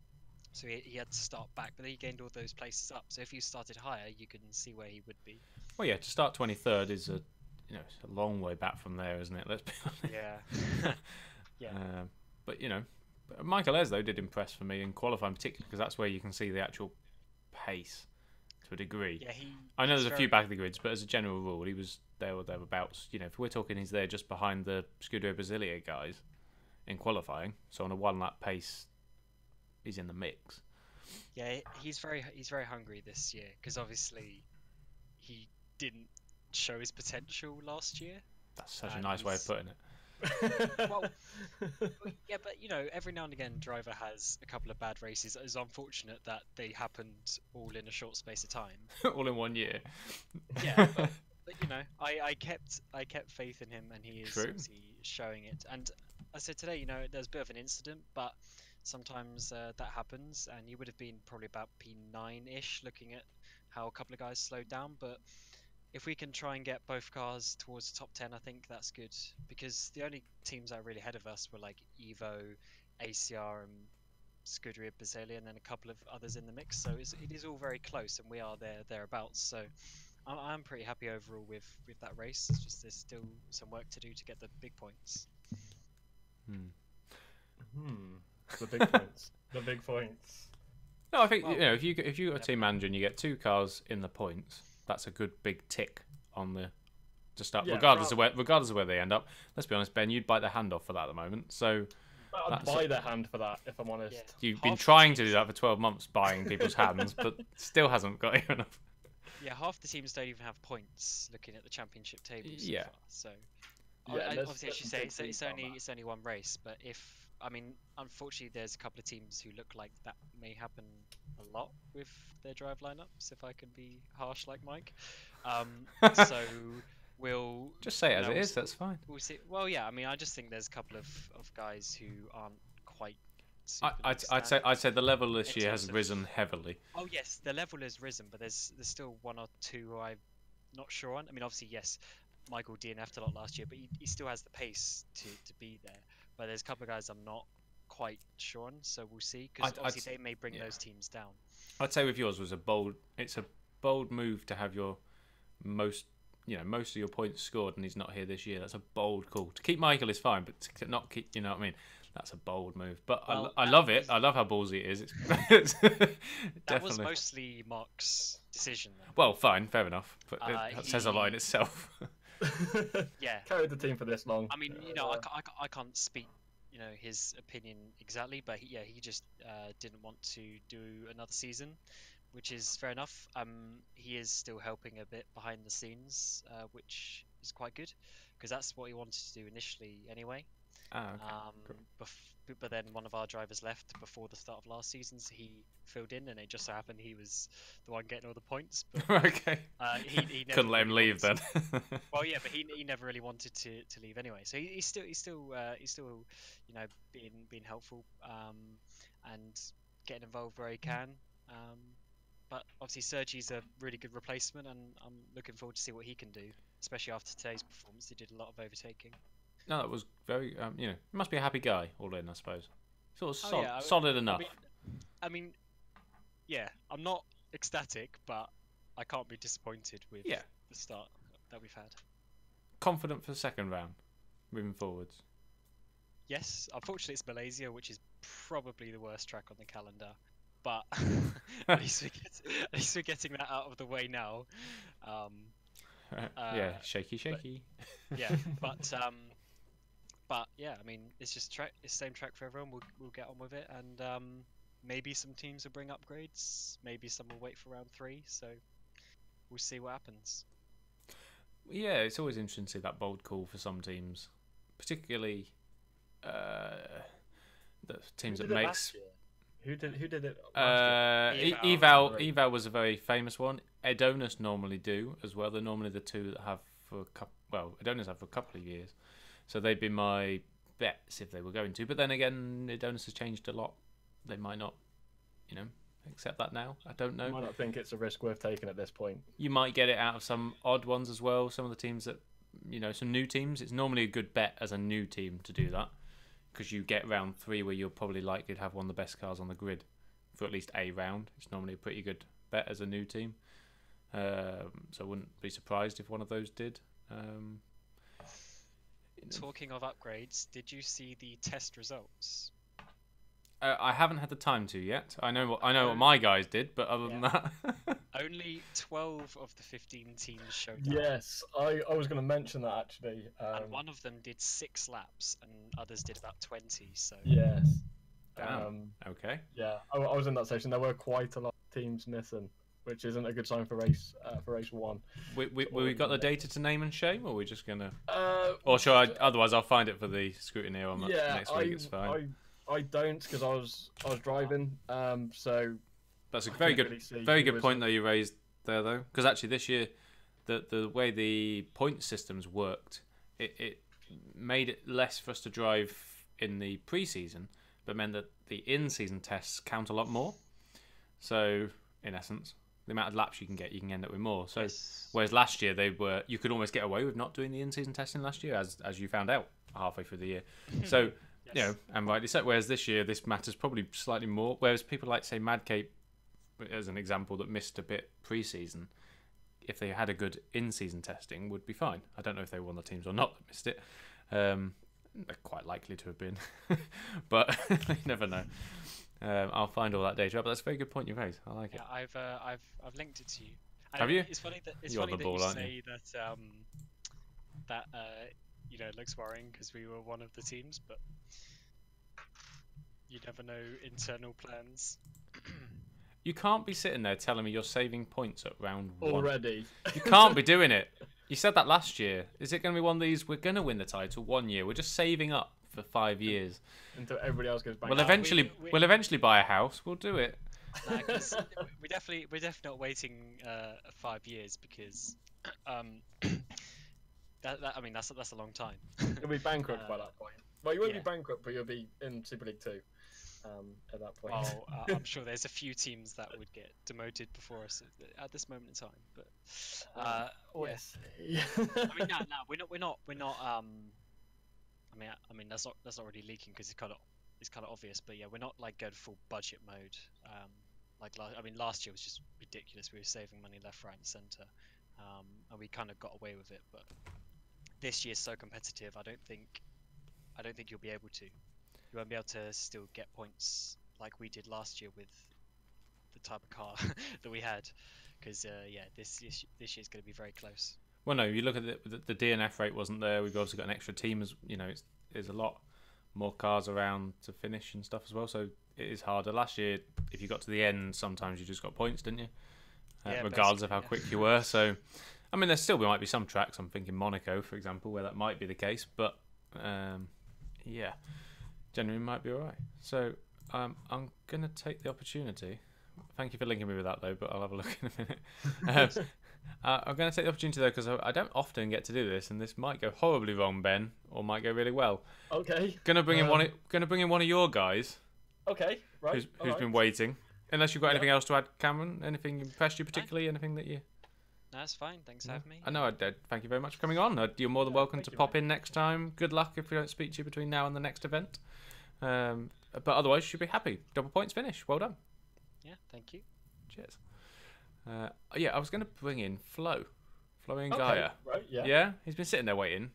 so he had to start back, but then he gained all those places up. So if you started higher, you can see where he would be. Well, yeah, to start 23rd is it's a long way back from there, isn't it? Let's be honest. Yeah. Yeah. But Michael Ez though did impress for me in qualifying, particularly because that's where you can see the actual pace to a degree. Yeah, I know there's a few back of the grids, but as a general rule, he was there or thereabouts. If we're talking, he's there just behind the Scuderia Brasilia guys in qualifying. So on a 1 lap pace, he's in the mix. Yeah, he's very hungry this year because obviously he didn't show his potential last year. That's such a nice way of putting it. Well, yeah, but every now and again, driver has a couple of bad races. It's unfortunate that they happened all in a short space of time. All in 1 year. Yeah, but I kept faith in him, and he is obviously showing it. And I said today, there's a bit of an incident, but sometimes that happens, and you would have been probably about P9-ish, looking at how a couple of guys slowed down, but. If we can try and get both cars towards the top 10, I think that's good. Because the only teams that are really ahead of us were like Evo, ACR, and Scuderia Brasilia, and then a couple of others in the mix. So it is all very close, and we are thereabouts. So I'm pretty happy overall with that race. It's just there's still some work to do to get the big points. The big points. The big points. No, I think if you got a team manager and you get 2 cars in the points. That's a good big tick on to start, regardless of where they end up. Let's be honest, Ben, you'd bite their hand off for that at the moment. So I'd buy their hand for that, if I'm honest. Yeah. You've been trying to do that for 12 months, buying people's hands, but still hasn't got you enough. Yeah, half the teams don't even have points looking at the championship table so far. So obviously, as you say, it's only 1 race. But unfortunately, there's a couple of teams who look like that may happen a lot with their drive lineups, if I can be harsh like Mike. So we'll just say it as it is. That's fine. We'll see. Well, yeah. I just think there's a couple of guys who aren't quite. I'd say the level this year has risen heavily. Oh yes, the level has risen, but there's still 1 or 2 who I'm not sure on. Obviously, yes, Michael DNF'd a lot last year, but he still has the pace to be there. But there's a couple of guys I'm not quite sure on, so we'll see. Because obviously they may bring those teams down. I'd say with yours was it's a bold move to have your most of your points scored, and he's not here this year. That's a bold call. To keep Michael is fine, but to not keep, what I mean? That's a bold move. But I love it. I love how ballsy it is. It's that was mostly Mark's decision, though. Well, fine, fair enough. But that says a lot in itself. Yeah. Carried the team for this long. I can't speak, his opinion exactly, but he just didn't want to do another season, which is fair enough. He is still helping a bit behind the scenes, which is quite good, because that's what he wanted to do initially anyway. Okay. But then one of our drivers left before the start of last season, so he filled in, and it just so happened he was the one getting all the points. But, okay. He couldn't let him leave then. Well, yeah, but he never really wanted to leave anyway. So he's still being helpful and getting involved where he can. But obviously Sergi's a really good replacement, and I'm looking forward to see what he can do, especially after today's performance. He did a lot of overtaking. No, that was very, he must be a happy guy all in, I suppose. Sort of solid enough. Yeah, I'm not ecstatic, but I can't be disappointed with the start that we've had. Confident for the second round, moving forwards. Yes, unfortunately it's Malaysia, which is probably the worst track on the calendar, but at least we're getting that out of the way now. Yeah, shaky. Yeah, but yeah, I mean, it's just it's the same track for everyone. We'll get on with it, and maybe some teams will bring upgrades. Maybe some will wait for round 3. So we'll see what happens. Yeah, it's always interesting to see that bold call for some teams, particularly the teams that makes. Who did it last year? Eval was a very famous one. Adonis normally do as well. They're normally the two that have for a couple. Well, Adonis have for a couple of years, so they'd be my bets if they were going to. But then again, Adonis has changed a lot. They might not, accept that now. I don't know. You might not think it's a risk worth taking at this point. You might get it out of some odd ones as well. Some of the teams that, some new teams. It's normally a good bet as a new team to do that, because you get round 3 where you're probably likely to have one of the best cars on the grid for at least a round. It's normally a pretty good bet as a new team. So I wouldn't be surprised if one of those did. Talking of upgrades, did you see the test results? I haven't had the time to yet. I know what my guys did, but other than that, only 12 of the 15 teams showed up. Yes, I was going to mention that actually. And one of them did 6 laps, and others did about 20. So yes. Okay. Yeah, I was in that session. There were quite a lot of teams missing, which isn't a good sign for race 1. We got the data to name and shame, or are we just gonna? Or shall I? Otherwise, I'll find it for the scrutiny on next week. It's fine. I don't, because I was driving. So that's a very good point though you raised there though, because actually this year, the way the point systems worked, it made it less for us to drive in the pre-season, but meant that the in-season tests count a lot more. So in essence, the amount of laps you can end up with more. So whereas last year you could almost get away with not doing the in-season testing last year, as you found out halfway through the year. So and rightly so. Whereas this year, this matters probably slightly more. Whereas people like, say, Madcape, as an example, that missed a bit pre-season, if they had a good in-season testing, would be fine. I don't know if they were one of the teams or not that missed it. They're quite likely to have been, but you never know. I'll find all that data up. That's a very good point you raised. I like it. Yeah, I've linked it to you. Have you? It's funny that You're you ball, say that it looks worrying because we were one of the teams, but you never know internal plans. You can't be sitting there telling me you're saving points at round 1 already. You can't be doing it. You said that last year. Is it going to be one of these? We're going to win the title 1 year. We're just saving up for 5 years until everybody else goes back. We'll eventually buy a house. We'll do it. We're definitely not waiting 5 years because that's a long time. You'll be bankrupt by that point. Well, you won't be bankrupt, but you'll be in Super League 2 at that point. Well, I'm sure there's a few teams that would get demoted before us at this moment in time. But yes. We're not. I mean that's not really leaking because it's kind of obvious. But yeah, we're not like going full budget mode. Last year was just ridiculous. We were saving money left, right, and centre, and we kind of got away with it. But this year's so competitive. I don't think you'll be able to. You won't be able to still get points like we did last year with the type of car that we had, because this year's going to be very close. Well, no, you look at the DNF rate wasn't there. We've also got an extra team, as there's a lot more cars around to finish and stuff as well. So it is harder. Last year, if you got to the end, sometimes you just got points, didn't you? Regardless of how quick you were. So, I mean, there might be some tracks. I'm thinking Monaco, for example, where that might be the case. But generally might be all right. So I'm going to take the opportunity. Thank you for linking me with that, though, but I'll have a look in a minute. I'm going to take the opportunity, though, because I don't often get to do this, and this might go horribly wrong, Ben, or might go really well. Okay. Going to bring in one of your guys. Okay, right. Who's been waiting. Unless you've got anything else to add, Cameron? Anything impressed you particularly? Anything that you... No, that's fine. Thanks for having me. I know. Thank you very much for coming on. You're more than welcome to pop in next time. Good luck if we don't speak to you between now and the next event. But otherwise, you should be happy. Double points finish. Well done. Yeah, thank you. Cheers. I was going to bring in Flo and Gaia. Right, yeah. Yeah? He's been sitting there waiting.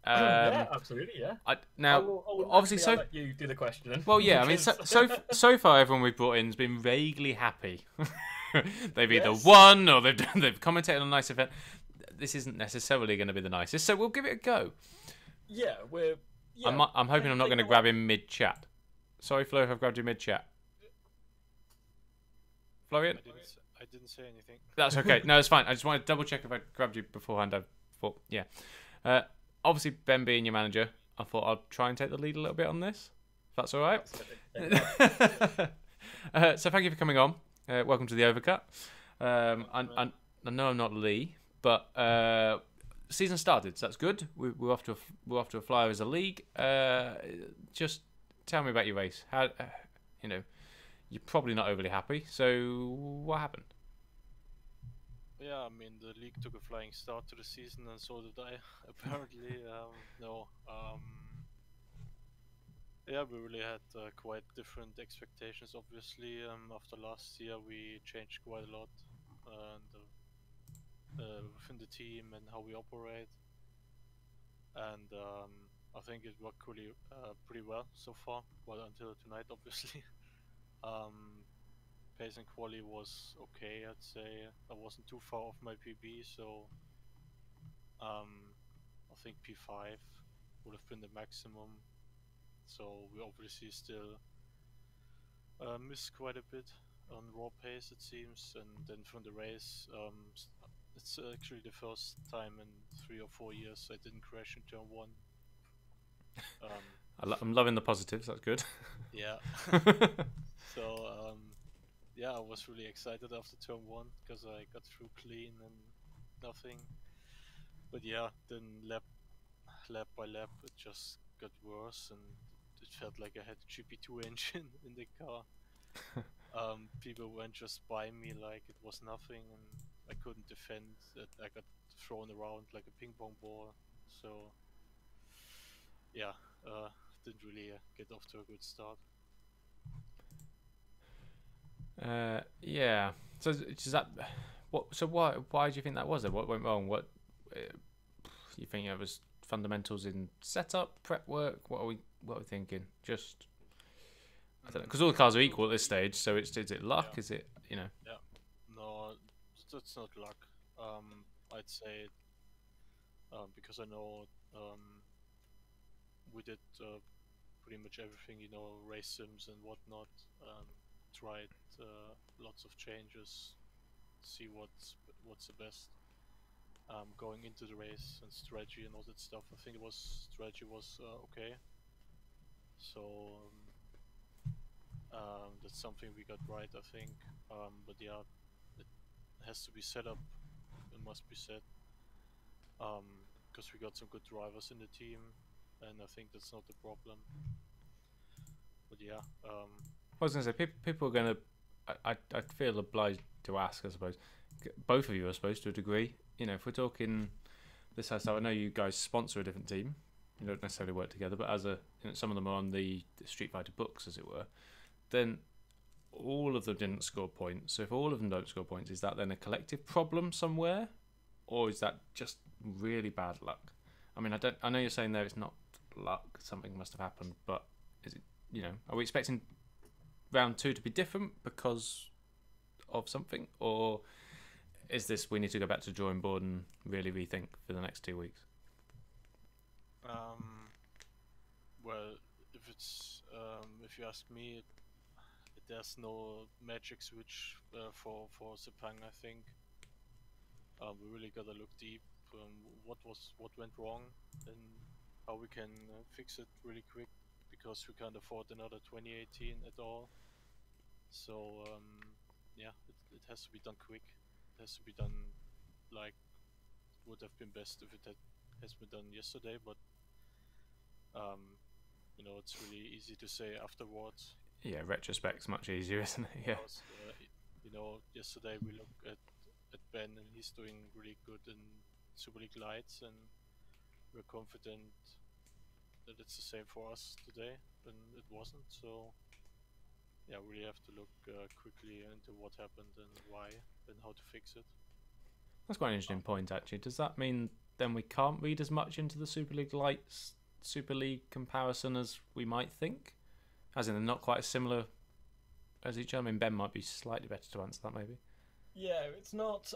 Yeah, absolutely, yeah. Now, I'll obviously, let you do the questioning. well, yeah. I mean, because- so far, everyone we've brought in has been vaguely happy. They've either Yes. won or they've commentated on a nice event. This isn't necessarily going to be the nicest, so we'll give it a go. Yeah, we're. Yeah, I'm hoping I'm not going to grab him mid chat. Sorry, Flo, if I've grabbed you mid chat. Florian? I didn't say anything. That's okay. No, it's fine. I just wanted to double check if I grabbed you beforehand. I thought, yeah. Obviously, Ben being your manager, I thought I'd try and take the lead a little bit on this. If that's all right. So thank you for coming on. Welcome to the Overcut. I know I'm not Lee, but season started, so that's good. We're off to a flyer as a league. Just tell me about your race. How you're probably not overly happy. So what happened? Yeah, I mean the league took a flying start to the season, and so did I. Apparently, yeah, we really had quite different expectations. Obviously, after last year, we changed quite a lot, within the team and how we operate, and I think it worked pretty well so far. Well, until tonight, obviously. Pace and quali was okay, I'd say. I wasn't too far off my PB, so I think P5 would have been the maximum. So we obviously still missed quite a bit on raw pace, it seems. And then from the race, it's actually the first time in 3 or 4 years I didn't crash in turn 1. I'm loving the positives. That's good. Yeah. So yeah, I was really excited after turn 1 because I got through clean and nothing. But yeah, then lap by lap it just got worse, and it felt like I had a GP2 engine in the car. People went just by me like it was nothing, and I couldn't defend. I got thrown around like a ping pong ball. So yeah, didn't really get off to a good start. Yeah. So is that what? So why do you think that was? What went wrong? What you think it was fundamentals in setup, prep work? What are we thinking? Just I don't know, because all the cars are equal at this stage. So is it luck? Yeah. Is it Yeah. No, that's not luck. I'd say because I know we did pretty much everything, race sims and whatnot. Tried lots of changes, see what's the best going into the race, and strategy and all that stuff. I think strategy was okay. So that's something we got right, I think. But yeah, it has to be set up. It must be set. Because we got some good drivers in the team, and I think that's not the problem. But yeah. I was going to say, people are going to... I feel obliged to ask, I suppose. Both of you, I suppose, to a degree. If we're talking this has, I know you guys sponsor a different team. You don't necessarily work together, but as some of them are on the Street Fighter books, as it were. Then all of them didn't score points. So if all of them don't score points, is that then a collective problem somewhere? Or is that just really bad luck? I mean, I know you're saying there it's not luck, something must have happened, but is it, are we expecting round 2 to be different because of something, or is this we need to go back to the drawing board and really rethink for the next 2 weeks? Well, if you ask me, there's no magic switch for Sepang. I think we really gotta look deep. What went wrong, and how we can fix it really quick, because we can't afford another 2018 at all. So yeah, it has to be done quick. It has to be done like it would have been best if it has been done yesterday, but it's really easy to say afterwards. Yeah, retrospect's much easier, isn't it? Yeah. Because, yesterday we looked at Ben, and he's doing really good in Super League Lights, and we're confident that it's the same for us today, and it wasn't. So yeah, we really have to look quickly into what happened and why and how to fix it. That's quite an interesting point, actually. Does that mean then we can't read as much into the Super League Lights Super League comparison as we might think? As in, they're not quite as similar as each other. I mean, Ben might be slightly better to answer that, maybe. Yeah, it's not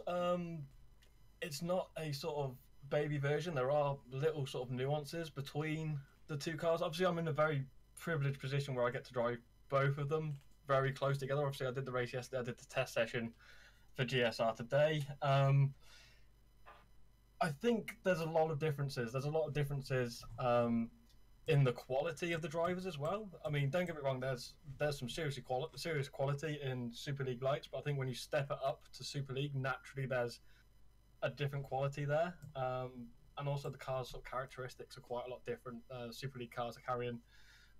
a sort of baby version. There are little sort of nuances between the two cars. Obviously, I'm in a very privileged position where I get to drive both of them very close together. Obviously, I did the race yesterday. I did the test session for GSR today. I think there's a lot of differences. There's a lot of differences in the quality of the drivers as well. I mean, don't get me wrong. There's some serious quality in Super League Lights, but I think when you step it up to Super League, naturally there's a different quality there. And also the cars' sort of characteristics are quite a lot different. Super League cars are carrying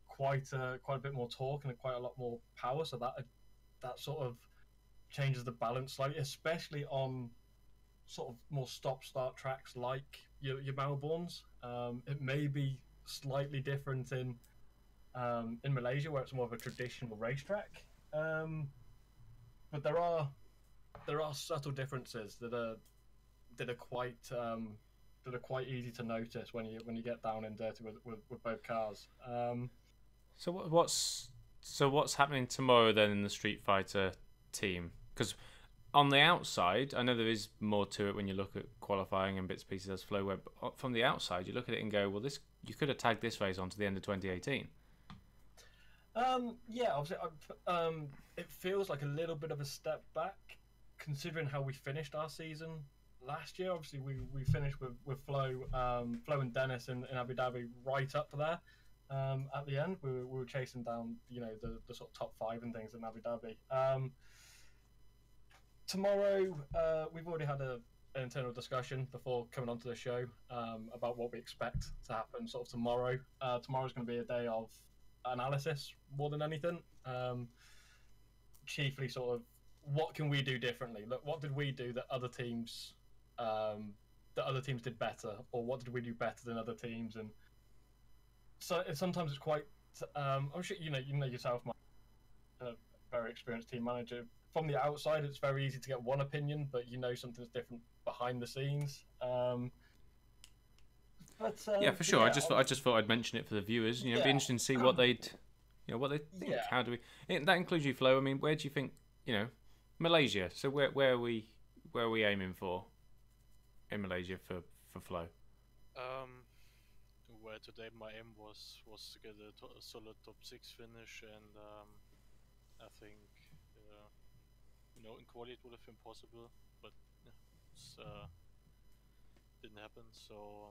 quite a bit more torque and quite a lot more power, so that sort of changes the balance slightly, especially on sort of more stop-start tracks like your Melbournes. It may be slightly different in Malaysia, where it's more of a traditional racetrack, but there are subtle differences that are quite easy to notice when you get down and dirty with both cars. So what's happening tomorrow then in the Street Fighter team? Because on the outside, I know there is more to it when you look at qualifying and bits and pieces as flow web. From the outside, you look at it and go, well, you could have tagged this race on to the end of 2018. Yeah, obviously, it feels like a little bit of a step back, considering how we finished our season last year. Obviously, we finished with Flo and Dennis in Abu Dhabi right up there. At the end, we were chasing down, the sort of top 5 and things in Abu Dhabi. Tomorrow, we've already had an internal discussion before coming onto the show about what we expect to happen sort of tomorrow. Tomorrow's going to be a day of analysis more than anything. Chiefly sort of what can we do differently? Look, what did we do that other teams did better, or what did we do better than other teams? And so sometimes it's quite. I'm sure you know yourself, Mike, a very experienced team manager. From the outside, it's very easy to get one opinion, but something's different behind the scenes. Yeah, for sure. Yeah, I just thought I'd mention it for the viewers. It'd be interesting to see what they think. Yeah. How do we? That includes you, Flo. I mean, where do you think? Malaysia. So where are we aiming for in Malaysia for Flo? Where today my aim was to get a solid top 6 finish, and I think in quality it would have been possible, but it's didn't happen. So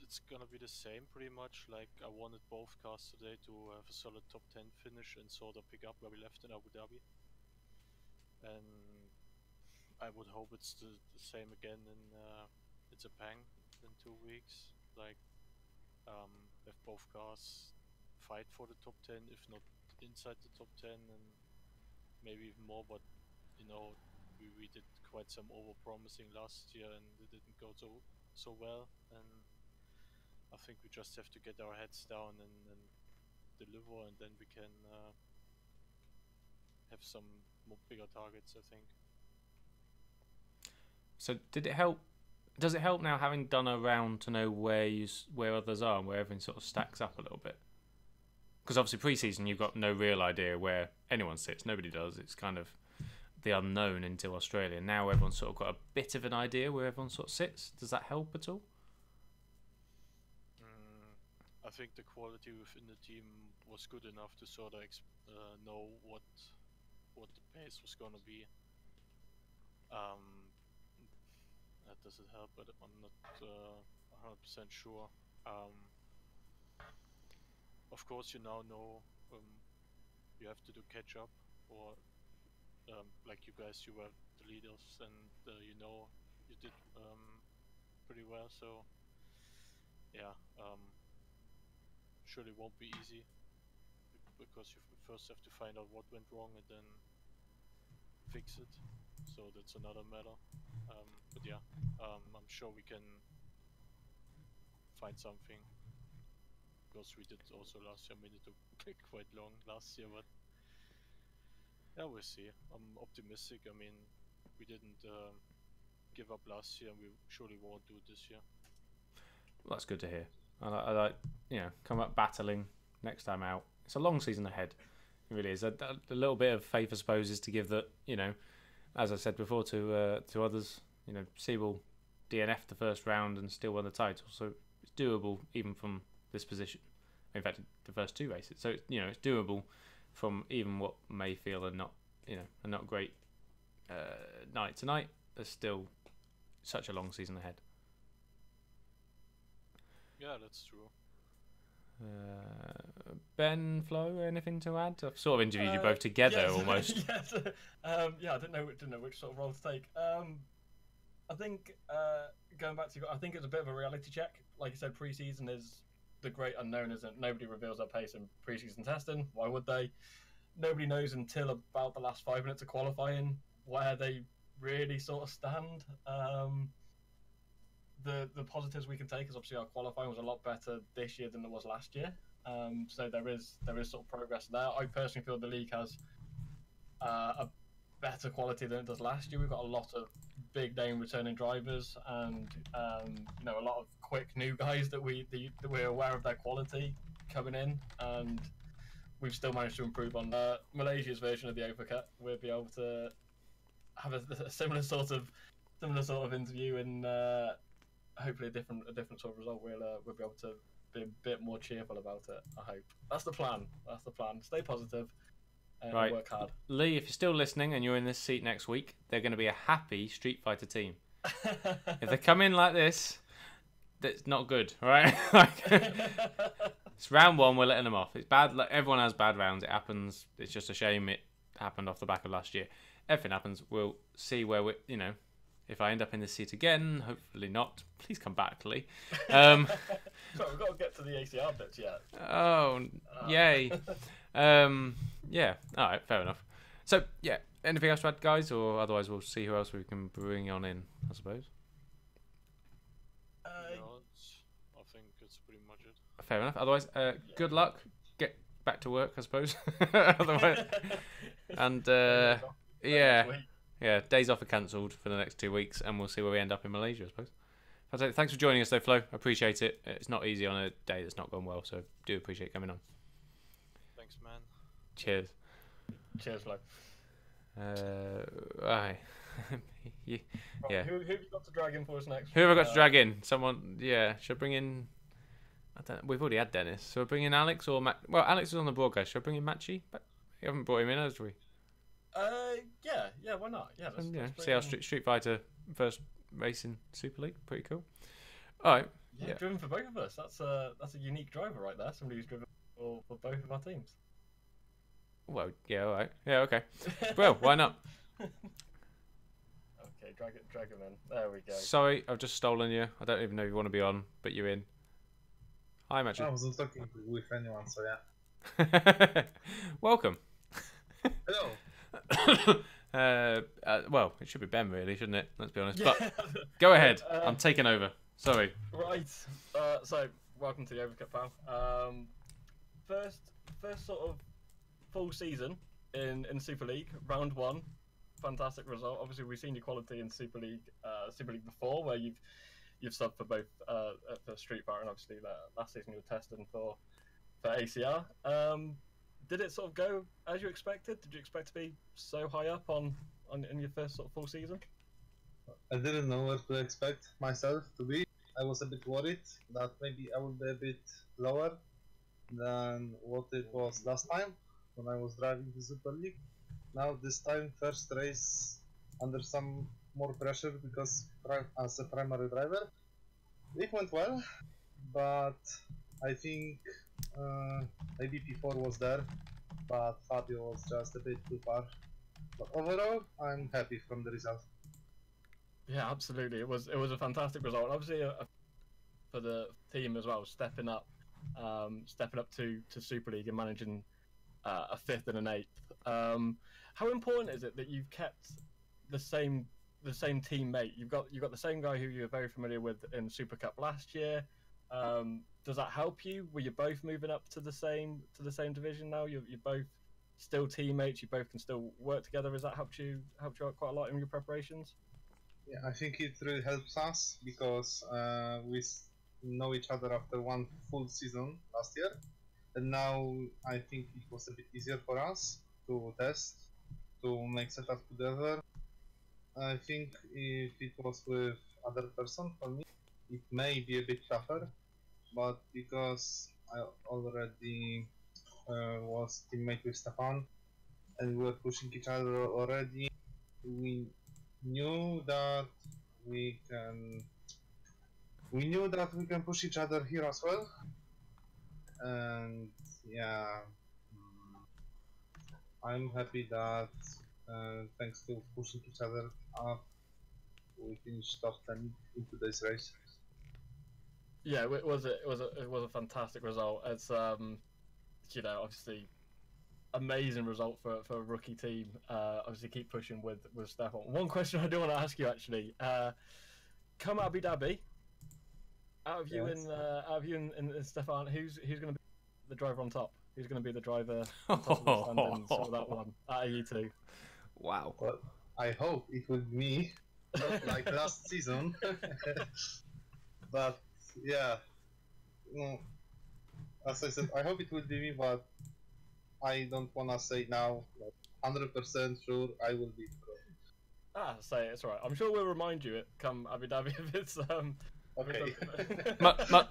it's gonna be the same pretty much. Like, I wanted both cars today to have a solid top 10 finish and sort of pick up where we left in Abu Dhabi, and I would hope it's the same again in Japan in 2 weeks. Like, have both cars fight for the top 10, if not inside the top 10, and maybe even more. But we did quite some over-promising last year, and it didn't go so well. And I think we just have to get our heads down and deliver, and then we can have some more bigger targets, I think. So does it help now, having done a round, to know where others are and where everything sort of stacks up a little bit? Because obviously pre-season you've got no real idea where anyone sits. Nobody does. It's kind of the unknown until Australia. Now everyone's sort of got a bit of an idea where everyone sort of sits. Does that help at all? I think the quality within the team was good enough to sort of know what the pace was going to be. That doesn't help, but I'm not 100% sure. Of course, you now know you have to do catch up, or like you guys, you were the leaders, and you did pretty well. So yeah, surely won't be easy, because you first have to find out what went wrong and then fix it. So that's another matter. But yeah, I'm sure we can find something, because we did also last year. I mean, it took quite long last year, but yeah, we'll see. I'm optimistic. I mean, we didn't give up last year, and we surely won't do it this year. Well, that's good to hear. I like, come up battling next time out. It's a long season ahead. It really is. A little bit of faith, I suppose, is to give that, as I said before to others, Siebel DNF the first round and still won the title. So it's doable even from this position. In fact, the first 2 races. So, it's doable from even what may feel a not great night tonight. There's still such a long season ahead. Yeah, that's true. Ben, Flo, anything to add? I've sort of interviewed you both together yes, almost. Yes. I didn't know which sort of role to take. I think going back to, I think it's a bit of a reality check. Like you said, pre-season is the great unknown, isn't it? Nobody reveals their pace in pre-season testing. Why would they? Nobody knows until about the last 5 minutes of qualifying where they really sort of stand. The positives we can take is obviously our qualifying was a lot better this year than it was last year. So there is sort of progress there. I personally feel the league has a better quality than it does last year. We've got a lot of big name returning drivers and a lot of quick new guys that we're aware of their quality coming in, and we've still managed to improve on Malaysia's version of the Overcut. We'll be able to have a similar sort of interview and hopefully a different sort of result. We'll be able to be a bit more cheerful about it. I hope that's the plan. Stay positive and right. work hard. Lee, if you're still listening and you're in this seat next week, they're going to be a happy Street Fighter team. If they come in like this, that's not good, right? It's round 1, we're letting them off. It's bad. Like, everyone has bad rounds. It happens. It's just a shame it happened off the back of last year. Everything happens. We'll see where we, if I end up in this seat again, hopefully not. Please come back, Lee. So we've got to get to the ACR bits yet. Oh, yay. Yeah, all right, fair enough. So, yeah, anything else to add, guys? Or otherwise we'll see who else we can bring on in, I suppose. I think it's pretty much it. Fair enough. Otherwise, good luck. Get back to work, I suppose. Otherwise, and, yeah, days off are cancelled for the next 2 weeks, and we'll see where we end up in Malaysia, I suppose. Thanks for joining us, though, Flo. I appreciate it. It's not easy on a day that's not gone well, so do appreciate coming on. Thanks, man. Cheers. Cheers, Flo. Aye. Yeah. Who have you got to drag in for us next? Who have I got to drag in? Someone, yeah. Should I bring in... I don't know. We've already had Dennis. So I bring in Alex or Matt? Well, Alex is on the broadcast. Should I bring in Matchy? But we haven't brought him in, have we? Yeah, why not? Yeah, let's see how Street Fighter first race in Super League. Pretty cool. All right. Yeah, driven for both of us. That's a unique driver right there. Somebody who's driven for both of our teams. Well, yeah, all right. Yeah, okay. Well, why not? Okay, drag him in. There we go. Sorry, I've just stolen you. I don't even know if you want to be on, but you're in. Hi, Matchy. I wasn't talking with anyone, so yeah. Welcome. Hello. Well, it should be Ben, really, shouldn't it? Let's be honest. But go ahead. I'm taking over. Sorry. Right. So, welcome to the Overcut, pal. First sort of full season in Super League, round 1. Fantastic result. Obviously, we've seen your quality in Super League before, where you've subbed for both for Street Fighter and obviously last season you were testing for ACR. Did it sort of go as you expected? Did you expect to be so high up in your first sort of full season? I didn't know what to expect myself to be. I was a bit worried that maybe I would be a bit lower than what it was last time when I was driving the Super League. Now this time, first race under some more pressure because as a primary driver, it went well, but I think maybe P4 was there, but Fabio was just a bit too far. But overall, I'm happy from the result. Yeah, absolutely. It was a fantastic result. Obviously, for the team as well, stepping up to Super League and managing a 5th and an 8th. How important is it that you've kept the same teammate? You've got the same guy who you're very familiar with in Super Cup last year. Does that help you? Were you both moving up to the same division now? You're both still teammates. You both can still work together. Has that helped you out quite a lot in your preparations? Yeah, I think it really helps us because know each other after one full season last year, and now I think it was a bit easier for us to test, to make setup together. I think if it was with other person, for me, it may be a bit tougher, but because I already was teammate with Stefan and we were pushing each other already, we knew that we can push each other here as well, and yeah, I'm happy that thanks to pushing each other up, we finished top 10 in today's race. Yeah, it was a fantastic result. It's you know, obviously amazing result for a rookie team. Obviously keep pushing with Stefan. One question I do want to ask you actually. Come Abu Dhabi. Out of you and Stefan, who's going to be the driver on top? Who's going to be the driver on top of the standings for that one? Out of you two. Wow. Well, I hope it will be me, not like last season. But yeah, no, as I said, I hope it will be me, but I don't wanna say now. Like 100% sure I will be. Say it, it's alright. I'm sure we'll remind you it come Abu Dhabi if it's Okay.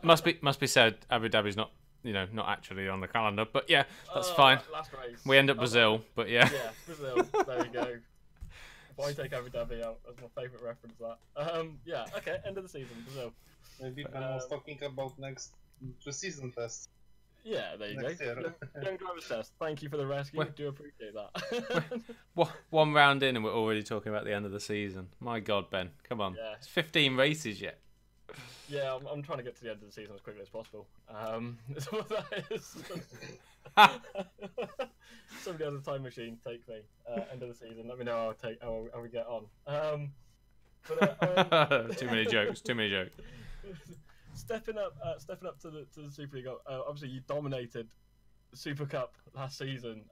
must be said, Abu Dhabi's not, you know, not actually on the calendar, but yeah, that's fine. Last race. We end up Brazil, but yeah. Yeah, Brazil. There you go. Why take Abu Dhabi out? That's my favourite reference. That. Yeah. Okay. End of the season, Brazil. Maybe Ben was talking about next season test. Yeah, there you Next go. year. Young driver's test. Thank you for the rescue. Do appreciate that. One round in and we're already talking about the end of the season. My God, Ben, come on. Yeah. It's 15 races yet. Yeah, I'm trying to get to the end of the season as quickly as possible. That's what that is. Somebody has a time machine. Take me. End of the season. Let me know how we get on. Too many jokes. Too many jokes. Stepping up to the Super League. Obviously, you dominated the Super Cup last season.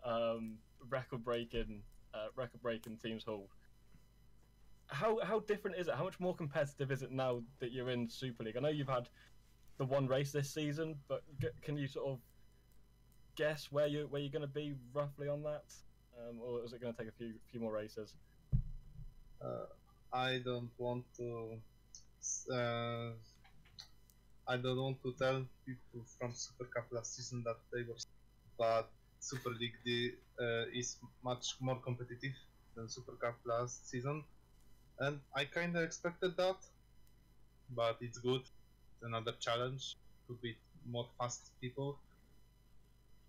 Record breaking teams hauled. How different is it? How much more competitive is it now that you're in Super League? I know you've had the one race this season, but can you sort of guess where you're going to be roughly on that, or is it going to take a few more races? I don't want to. I don't want to tell people from Super Cup last season that they were, but Super League is much more competitive than Super Cup last season, and I kind of expected that, but it's good. It's another challenge to beat more fast people.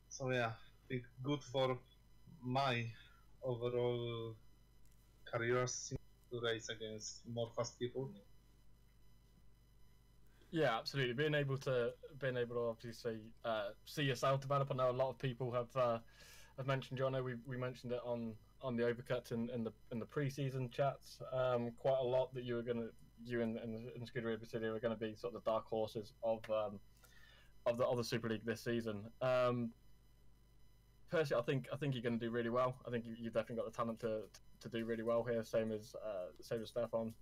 So yeah, I think good for my overall career to race against more fast people. Yeah, absolutely. Being able to obviously see yourself develop. I know a lot of people have mentioned you. I know we mentioned it on the Overcut in the pre-season chats. Quite a lot that you and Scuderia Basilia are going to be sort of the dark horses of the Super League this season. Personally, I think you're going to do really well. I think you've definitely got the talent to do really well here. Same as Stefan.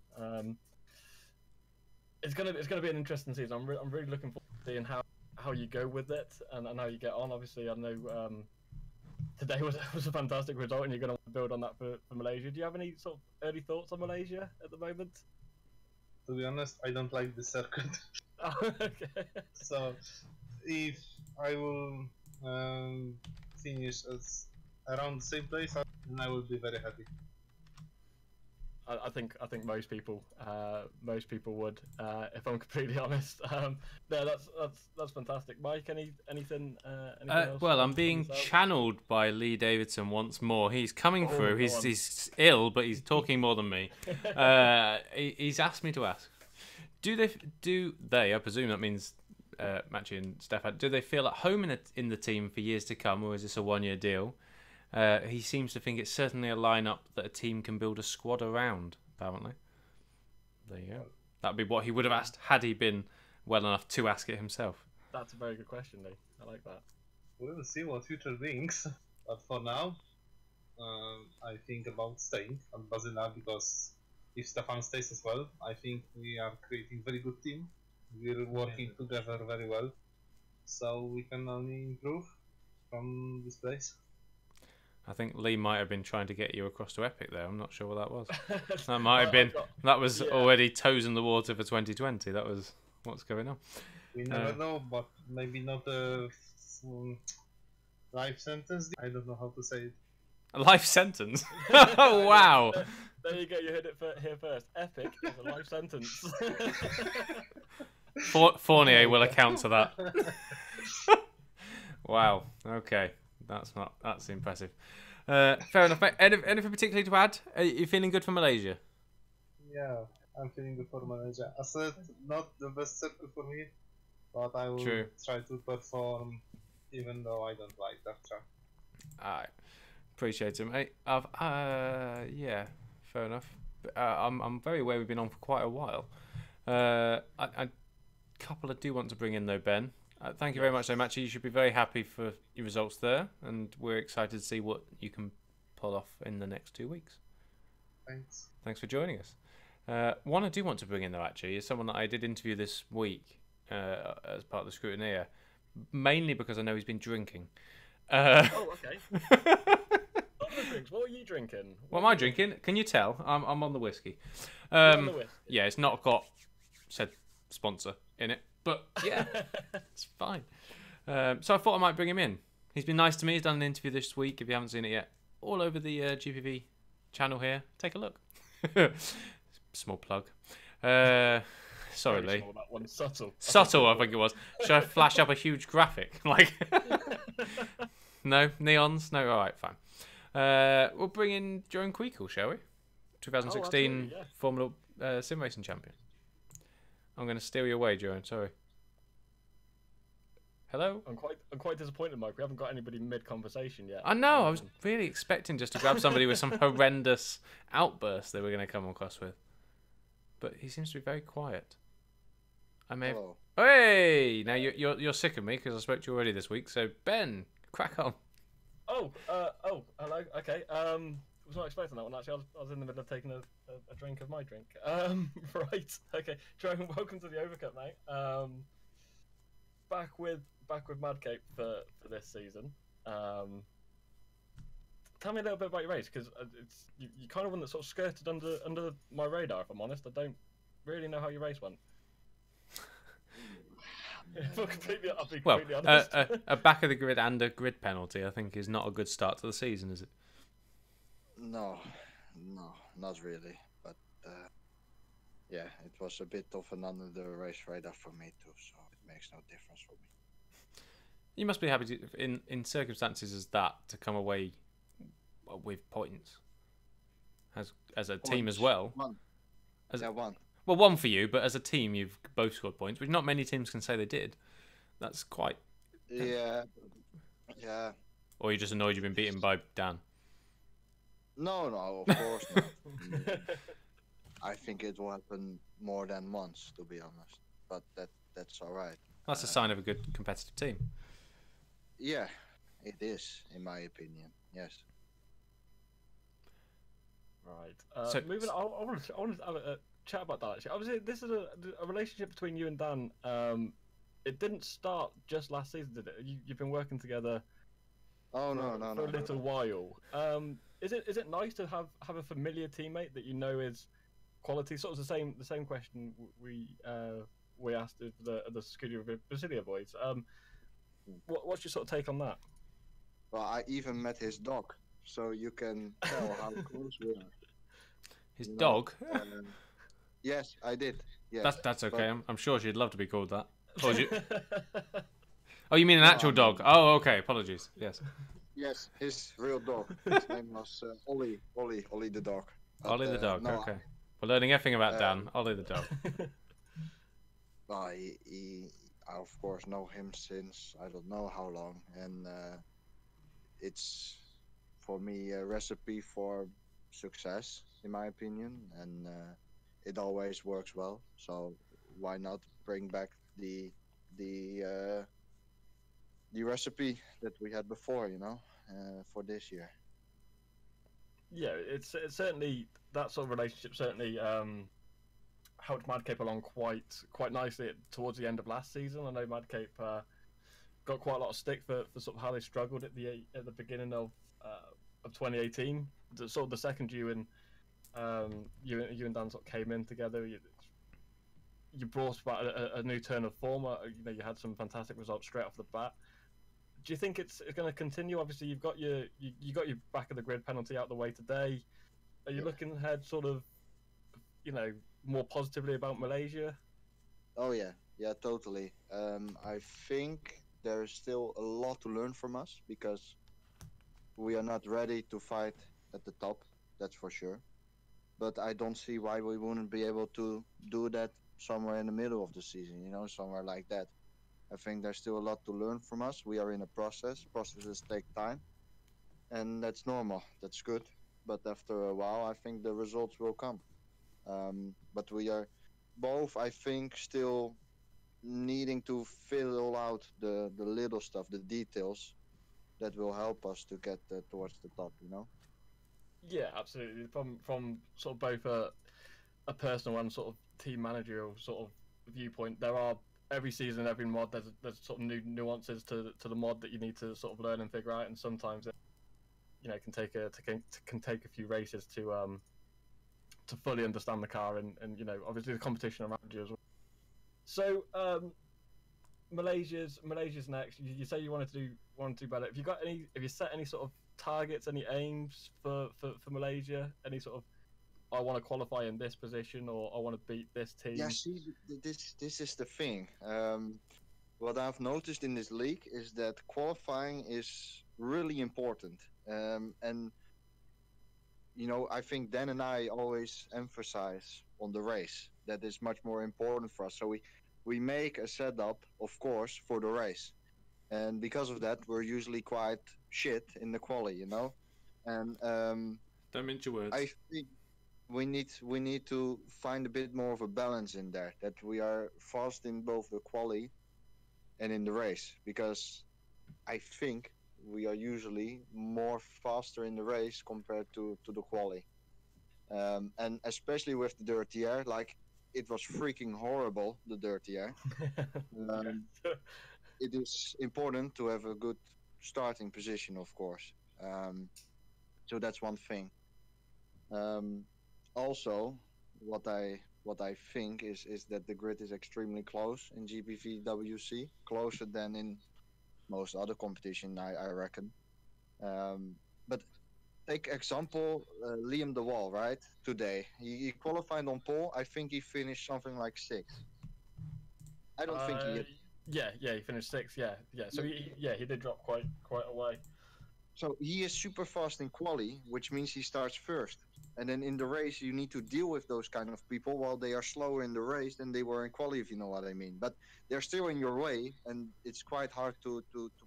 It's gonna be an interesting season. I'm really looking forward to seeing how you go with it and how you get on. Obviously, I know today was a fantastic result, and you're gonna build on that for Malaysia. Do you have any sort of early thoughts on Malaysia at the moment? To be honest, I don't like the circuit. Oh, okay. So, if I will finish as around the same place, then I will be very happy. I think most people would, if I'm completely honest. No, that's fantastic. Mike, anything else? Well, I'm being channeled by Lee Davidson once more. He's coming through. He's ill, but he's talking more than me. He's asked me to ask: Do they? I presume that means Machi and Stefan. Do they feel at home in the team for years to come, or is this a one-year deal? He seems to think it's certainly a lineup that a team can build a squad around, apparently. There you go. That'd be what he would have asked had he been well enough to ask it himself. That's a very good question, Lee. I like that. We'll see what future brings. But for now, I think about staying at Basila because if Stefan stays as well, I think we are creating very good team. We're working together very well, so we can only improve from this place. I think Lee might have been trying to get you across to Epic there. I'm not sure what that was. That might have been. That was already toes in the water for 2020. That was what's going on. We never know, but maybe not a life sentence. I don't know how to say it. A life sentence? Oh, wow. There you go, you heard it here first. Epic is a life sentence. Fournier will account to that. Wow, okay. That's impressive. Fair enough, mate. Anything particularly to add? Are you feeling good for Malaysia? Yeah, I'm feeling good for Malaysia. I said not the best circuit for me, but I will try to perform even though I don't like that track. Alright. Appreciate it, mate. Yeah, fair enough. I'm very aware we've been on for quite a while. A couple I do want to bring in though, Ben. Thank you very much, though, Matchy. You should be very happy for your results there, and we're excited to see what you can pull off in the next 2 weeks. Thanks. Thanks for joining us. One I do want to bring in though, actually, is someone that I did interview this week as part of the Scrutineer, mainly because I know he's been drinking. Oh, okay. What are you drinking? What am I drinking? Can you tell? I'm on the whiskey. On the whiskey. Yeah, it's not got said sponsor in it, but yeah, it's fine. So I thought I might bring him in. He's been nice to me. He's done an interview this week. If you haven't seen it yet, all over the GPV channel here. Take a look. Small plug. Sorry, Lee. Small, that one. Subtle, I think it was. Should I flash up a huge graphic? Like, no neons. No, all right, fine. We'll bring in Joan Queekle, shall we? 2016 Formula Simracing champion. I'm going to steal you away, Joan. Sorry. Hello? I'm quite disappointed, Mike. We haven't got anybody mid-conversation yet. I know. I was really expecting just to grab somebody with some horrendous outburst they were going to come across with. But he seems to be very quiet. I may have... Hey! Now you're sick of me because I spoke to you already this week. So Ben, crack on. Oh, hello. Okay. Was not expecting that one actually. I was in the middle of taking a drink of my drink. Right. Okay. Joan, welcome to the Overcut, mate. Back with Madcape for this season. Tell me a little bit about your race, because it's you kind of one that sort of skirted under my radar. If I'm honest, I don't really know how your race went. If I'm completely honest. A back of the grid and a grid penalty, I think, is not a good start to the season, is it? No, not really. But yeah, it was a bit of an under the race radar for me too, so it makes no difference for me. You must be happy to, in circumstances as that, to come away with points as a team as well. One. One. Well, one for you, but as a team, you've both scored points, which not many teams can say they did. That's quite. Yeah. Or you're just annoyed you've been beaten by Dan. No, of course not. I think it will happen more than once, to be honest. But that's all right. That's a sign of a good competitive team. Yeah, it is, in my opinion. Yes. Right. So moving on, I want to have a chat about that. Actually, obviously, this is a relationship between you and Dan. It didn't start just last season, did it? You've been working together. Oh no, for a little while. Is it nice to have a familiar teammate that you know is quality? Sort of the same question we asked the Studio Brasilia boys. What's your sort of take on that? Well, I even met his dog, so you can tell how close we are. His dog? Yes, I did. Yes, that's okay. I'm sure she'd love to be called that. Oh, you mean an actual dog? Oh, okay. Apologies. Yes. Yes, his real dog. His name was Ollie the dog. But, Ollie the dog. no, Okay. We're learning everything about Dan. Ollie the dog. I of course know him since I don't know how long, and it's for me a recipe for success, in my opinion, and it always works well. So why not bring back the recipe that we had before, for this year. Yeah, it's certainly that sort of relationship certainly helped Madcape along quite nicely towards the end of last season. I know Madcape got quite a lot of stick for sort of how they struggled at the beginning of 2018. Sort of the second you and you and Dan sort of came in together. You brought about a new turn of form. You know, you had some fantastic results straight off the bat. Do you think it's going to continue? Obviously, you've got your you got your back of the grid penalty out the way today. Are you looking ahead, sort of, more positively about Malaysia? Oh yeah, totally. I think there's still a lot to learn from us because we are not ready to fight at the top. That's for sure. But I don't see why we wouldn't be able to do that somewhere in the middle of the season. You know, somewhere like that. I think there's still a lot to learn from us. We are in a process. Processes take time, and that's normal. That's good. But after a while, I think the results will come. But we are both, I think, still needing to fill out the little stuff, the details that will help us to get towards the top. You know. Yeah, absolutely. From sort of both a personal and sort of team managerial sort of viewpoint, there are every season, every mod, there's sort of new nuances to the mod that you need to sort of learn and figure out, and sometimes it, can take a few races to fully understand the car and obviously the competition around you as well. So Malaysia's next. You say you want to do better. Have you set any sort of targets, any aims for Malaysia? Any sort of, I want to qualify in this position, or I want to beat this team? Yeah, see, this is the thing. What I've noticed in this league is that qualifying is really important. And I think Dan and I always emphasize on the race that is much more important for us. So we make a setup, of course, for the race, and because of that, we're usually quite shit in the quali, And Don't mince your words. I think we need to find a bit more of a balance in there, that we are fast in both the quali and in the race, because I think we are usually more faster in the race compared to the quali. And especially with the dirty air, like, it was freaking horrible, the dirty air. It is important to have a good starting position, of course. So that's one thing. Also, what I think is that the grid is extremely close in GPVWC, closer than in most other competition, I reckon. But take example, Liam De Wall, right? Today he qualified on pole. I think he finished something like 6th. I don't think he. Yeah, he finished 6th. Yeah. So he did drop quite away. So he is super fast in quali, which means he starts first. And then in the race, you need to deal with those kind of people while they are slower in the race than they were in quali, if you know what I mean. But they're still in your way, and it's quite hard to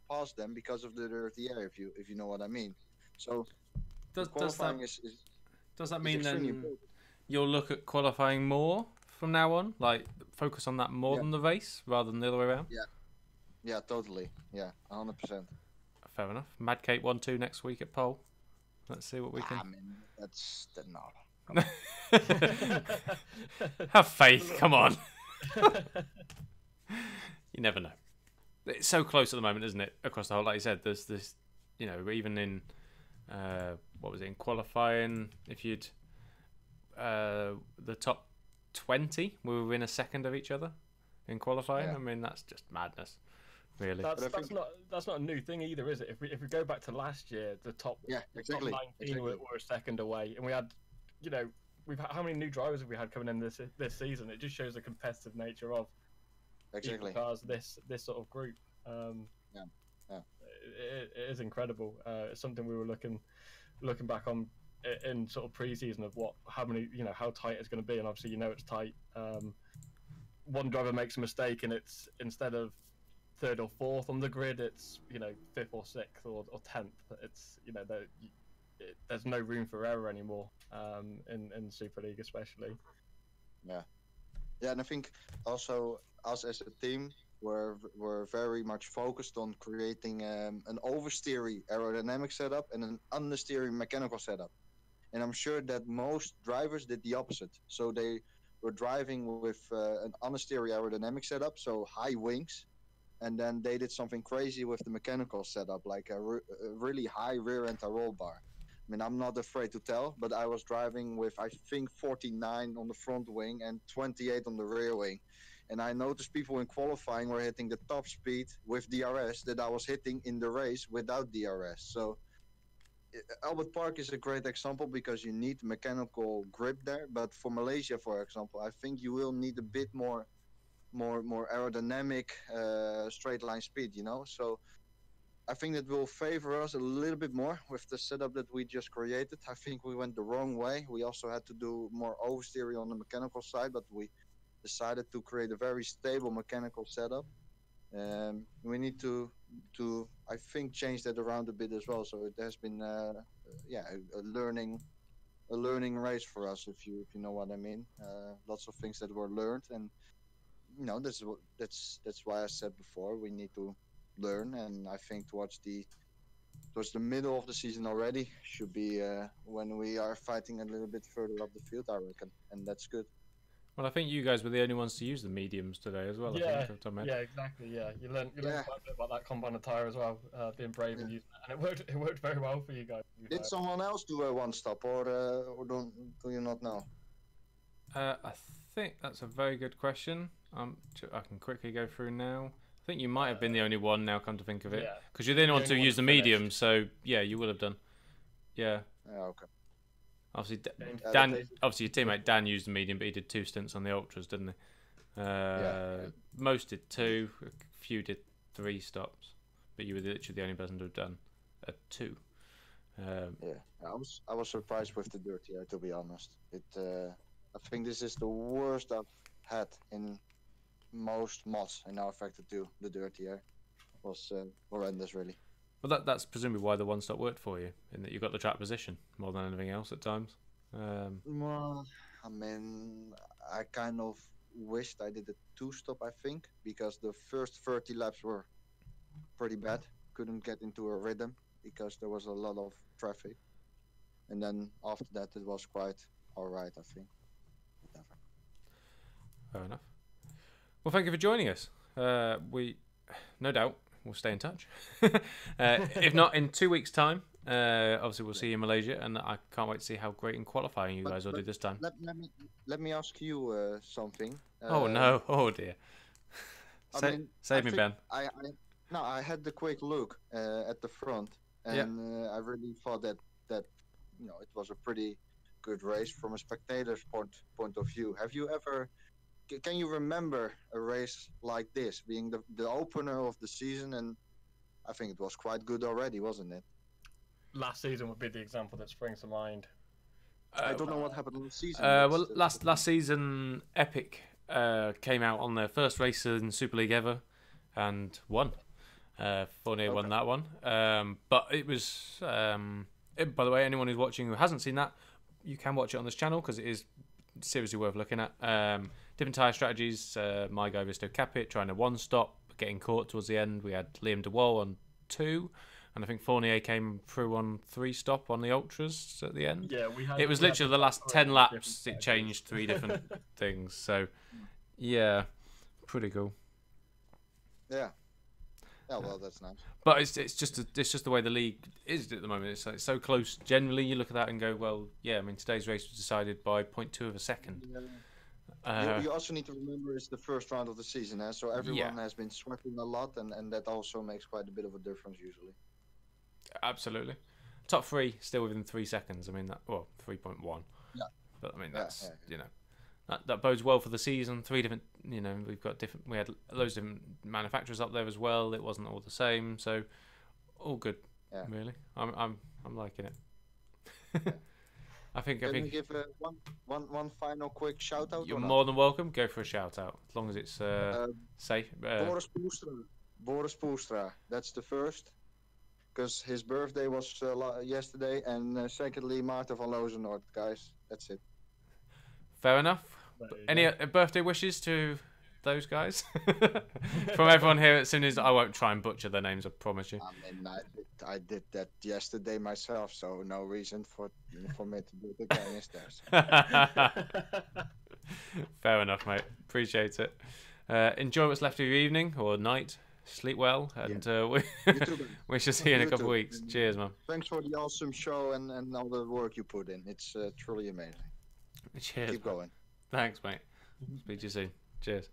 pass them because of the dirty air, if you know what I mean. So does that mean then important. You'll look at qualifying more from now on, like focus on that more than the race rather than the other way around? Yeah, totally. Yeah, 100%. Fair enough. Madcape 1-2 next week at pole. Let's see what we can. I mean, that's no. Have faith. Come on. You never know. It's so close at the moment, isn't it? Across the whole, like you said, there's this. Even in what was it, in qualifying? If you'd the top 20 were within a second of each other in qualifying. I mean, that's just madness. Really, that's not a new thing either, is it? If we go back to last year, the top top 19 were a second away, and we had, how many new drivers have we had coming in this season? It just shows the competitive nature of cars, this sort of group. It is incredible. It's something we were looking back on in sort of pre-season of how tight it's going to be, and obviously it's tight. One driver makes a mistake, and it's instead of 3rd or 4th on the grid, it's 5th or 6th or 10th. It's there's no room for error anymore in Super League especially. Yeah, and I think also us as a team were very much focused on creating an oversteery aerodynamic setup and an understeery mechanical setup. And I'm sure that most drivers did the opposite. So they were driving with an understeer aerodynamic setup, so high wings, and then they did something crazy with the mechanical setup, like a really high rear anti-roll bar. I mean, I'm not afraid to tell, but I was driving with, I think, 49 on the front wing and 28 on the rear wing. And I noticed people in qualifying were hitting the top speed with DRS that I was hitting in the race without DRS. So Albert Park is a great example because you need mechanical grip there. But for Malaysia, for example, I think you will need a bit more aerodynamic straight line speed, you know. So I think that will favor us a little bit more with the setup that we just created. I think we went the wrong way. We also had to do more oversteering on the mechanical side, but we decided to create a very stable mechanical setup. We need to I think change that around a bit as well. So it has been a learning race for us, if you know what I mean. Lots of things that were learned, and you know that's why I said before we need to learn. And I think towards the middle of the season already should be when we are fighting a little bit further up the field, I reckon, and that's good. Well, I think you guys were the only ones to use the mediums today as well. Yeah, I think, yeah, exactly. Yeah, you learned quite a bit about that compound tyre as well, being brave and using that, and it worked very well for you guys. Did someone else do a one stop, or do you not know? I think that's a very good question. I can quickly go through now. I think you might have been the only one now, come to think of it, because you're the only one to use the medium. So yeah, you would have done. Yeah. Okay. Obviously, Dan. Obviously, your teammate Dan used the medium, but he did 2 stints on the ultras, didn't he? Most did 2. A few did 3 stops, but you were literally the only person to have done a 2. I was surprised with the dirty air, to be honest. I think this is the worst I've had in most mods in Rfactor 2. The dirty air was horrendous, really. Well, that's presumably why the one stop worked for you, in that you got the track position more than anything else at times. Well, I mean, I kind of wished I did a 2-stop, I think, because the first 30 laps were pretty bad. Couldn't get into a rhythm because there was a lot of traffic. And then after that, it was quite alright, I think. Whatever. Fair enough. Well, thank you for joining us. We, no doubt, we'll stay in touch. If not, in 2 weeks' time, obviously we'll see you in Malaysia, and I can't wait to see how great in qualifying you guys will do this time. Let me ask you something. Oh no! Oh dear! Save me, Ben. I had the quick look at the front, and I really thought that you know it was a pretty good race from a spectator's point of view. Have you ever? Can you remember a race like this, being the opener of the season? And I think it was quite good already, wasn't it? Last season would be the example that springs to mind. I don't know what happened last season. Well, last season, Epic came out on their first race in Super League ever and won. Fournier won that one. But it was, by the way, anyone who's watching who hasn't seen that, you can watch it on this channel because it is seriously worth looking at. Different tyre strategies. My guy Risto Capit trying to one stop, getting caught towards the end. We had Liam DeWall on 2, and I think Fournier came through on 3 stop on the ultras at the end. Yeah, it was literally the last 10 laps. It changed 3 different things. So yeah, pretty cool. Yeah. Yeah, well, that's nice. But it's just the way the league is at the moment. It's so close. Generally, you look at that and go, well, yeah. I mean, today's race was decided by 0.2 of a second. You also need to remember it's the first round of the season, so everyone has been sweating a lot, and that also makes quite a bit of a difference usually. Absolutely. Top 3 still within 3 seconds. I mean, 3.1. Yeah. But I mean, that's you know, that bodes well for the season. 3 different, you know, we had loads of different manufacturers up there as well. It wasn't all the same, so all good. Yeah. Really, I'm liking it. Yeah. I think. Can we give one final quick shout out? You're more than welcome. Go for a shout out as long as it's safe. Boris Poelstra. That's the first, because his birthday was yesterday, and secondly, Maarten van Lozenoord. Guys, that's it. Fair enough. Any birthday wishes to those guys. From everyone here at Simracing, I won't try and butcher their names, I promise you. I mean, I did that yesterday myself, so no reason for me to do it again, is there? Fair enough, mate. Appreciate it. Enjoy what's left of your evening or night. Sleep well, and we shall see you in a couple of weeks. Cheers, man. Thanks for the awesome show and all the work you put in. It's truly amazing. Cheers. Keep going. Thanks, mate. Speak to you soon. Cheers.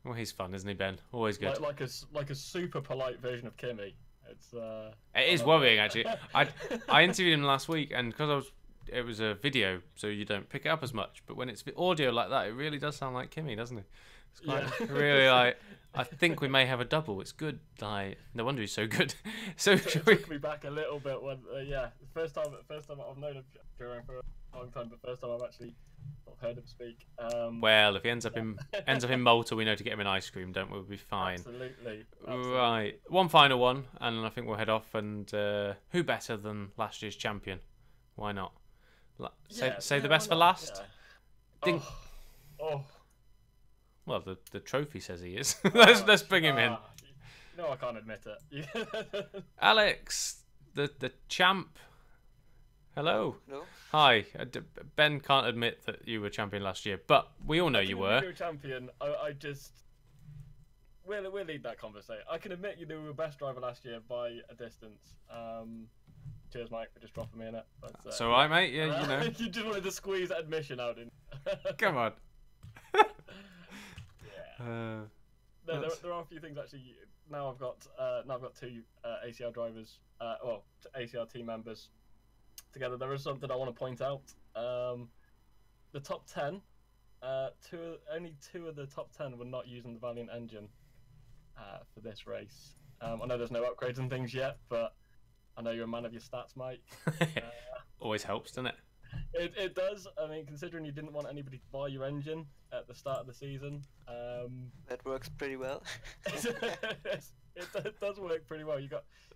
Well, he's fun, isn't he, Ben? Always good. Like a super polite version of Kimmy. It's It is worrying, actually. I interviewed him last week, and because it was a video, so you don't pick it up as much. But when it's audio like that, it really does sound like Kimmy, doesn't it? It's quite really like. I think we may have a double. It's good. Like, no wonder he's so good. So it took me back a little bit when first time I've known him for a long time, but first time I've actually heard him speak. Well, if he ends up in Malta, we know to get him an ice cream, don't we? We'll be fine. Absolutely. Right. One final one, and then I think we'll head off. And who better than last year's champion? Why not? Say the best for last. Yeah. Well, the trophy says he is. let's bring him in. No, I can't admit it. Alex, the champ. Hello. Hello. Hi. Ben can't admit that you were champion last year, but we all know you were. You were champion. I just we'll lead that conversation. I can admit you were best driver last year by a distance. Cheers, Mike, for just dropping me in it. But, it's all right, mate. Yeah, you know. You just wanted to squeeze that admission out, didn't you? Come on. There are a few things actually. Now I've got two ACR drivers, ACR team members together. There is something I want to point out. The top 10, only two of the top 10 were not using the Valiant engine for this race. I know there's no upgrades and things yet, but I know you're a man of your stats, Mike. Always helps, doesn't it? It does. I mean, considering you didn't want anybody to buy your engine at the start of the season, that works pretty well. it does work pretty well.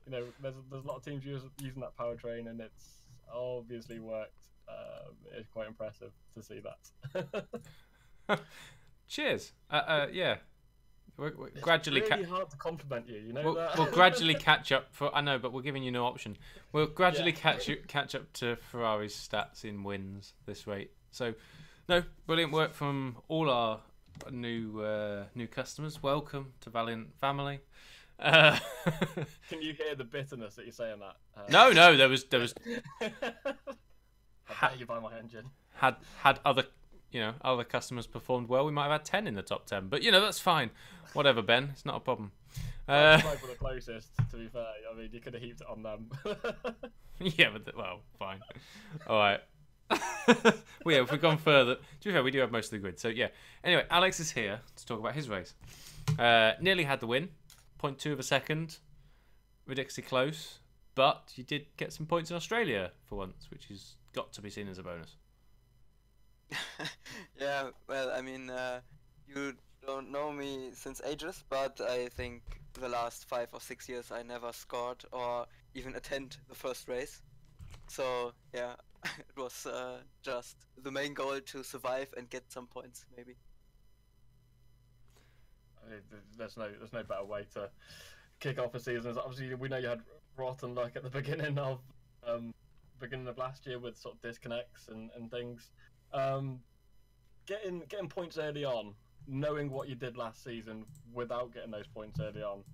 There's a lot of teams using that powertrain, and it's obviously worked. It's quite impressive to see that. Cheers. Yeah. We're gradually really hard to compliment you. We'll gradually catch up. I know, but we're giving you no option. We'll gradually catch up to Ferrari's stats in wins this rate. So, no, brilliant work from all our new customers. Welcome to Valiant family. Can you hear the bitterness that you're saying that? No, there was. How dare you buy my engine? Had other customers performed well, we might have had 10 in the top 10. But that's fine. Whatever, Ben. It's not a problem. Were the closest, to be fair. I mean, you could have heaped it on them. Yeah, but fine. All right. Well, yeah, if we've gone further, to be fair, we do have most of the grid. So yeah. Anyway, Alex is here to talk about his race. Nearly had the win, 0.2 of a second, ridiculously close. But you did get some points in Australia for once, which has got to be seen as a bonus. Yeah, well, I mean, you don't know me since ages, but I think the last 5 or 6 years I never scored or even attend the first race. So yeah, it was just the main goal to survive and get some points, maybe. There's no better way to kick off a season. Obviously, we know you had rotten luck at the beginning of last year with sort of disconnects and things. Getting points early on, knowing what you did last season without getting those points early on,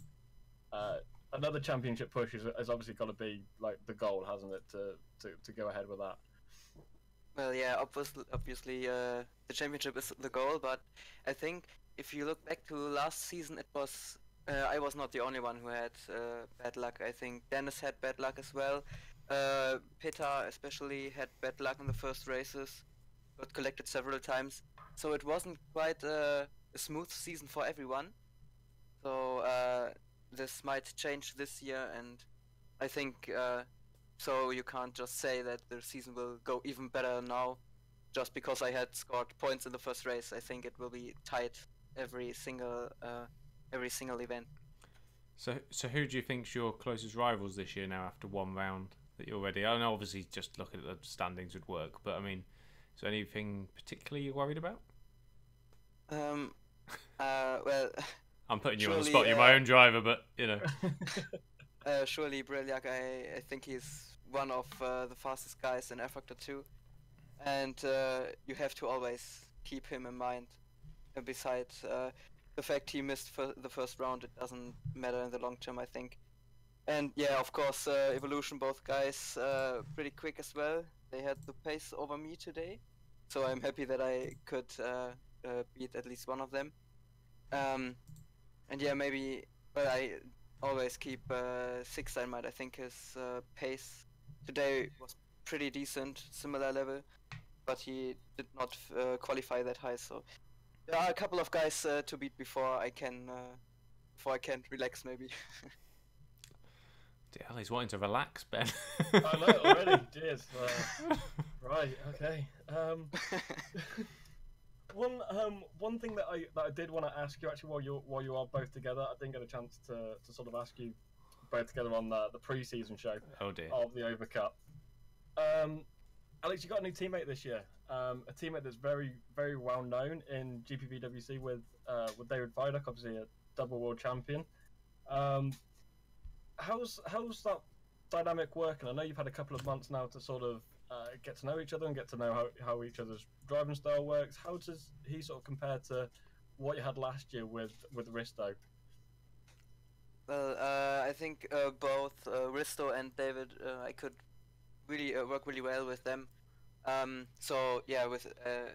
another championship push has obviously got to be like the goal, hasn't it, to go ahead with that? Well, yeah, obviously the championship is the goal, but I think if you look back to last season, it was I was not the only one who had bad luck. I think Dennis had bad luck as well. Peter especially had bad luck in the first races, got collected several times. So it wasn't quite a smooth season for everyone. So this might change this year, and I think so you can't just say that the season will go even better now just because I had scored points in the first race. I think it will be tight every single event. So who do you think's your closest rivals this year now after one round that you're ready? I know obviously just looking at the standings would work, but I mean, is there anything particularly you're worried about? Um, well, I'm putting you on the surely, spot. You're my own driver, but you know. surely Brilliak, I think he's one of the fastest guys in Rfactor 2, and you have to always keep him in mind. Besides the fact he missed the first round, it doesn't matter in the long term, I think. And yeah, of course, Evolution, both guys pretty quick as well. They had the pace over me today, so I'm happy that I could beat at least one of them. And yeah, maybe, well, I always keep Sixta in mind. I think his pace today was pretty decent, similar level, but he did not qualify that high. So there are a couple of guys to beat before I can relax maybe. Yeah, he's wanting to relax, Ben. I know already. Cheers. Right. Okay. One thing that I did want to ask you actually while you are both together, I didn't get a chance to sort of ask you both together on the pre-season show. Oh dear. Of the Overcut. Alex, you got a new teammate this year. A teammate that's very very well known in GPVWC with David Vidoc, obviously a double world champion. How's that dynamic working? I know you've had a couple of months now to sort of get to know each other and get to know how each other's driving style works. How does he sort of compare to what you had last year with Risto? Well, I think both Risto and David, I could really work really well with them. So yeah, with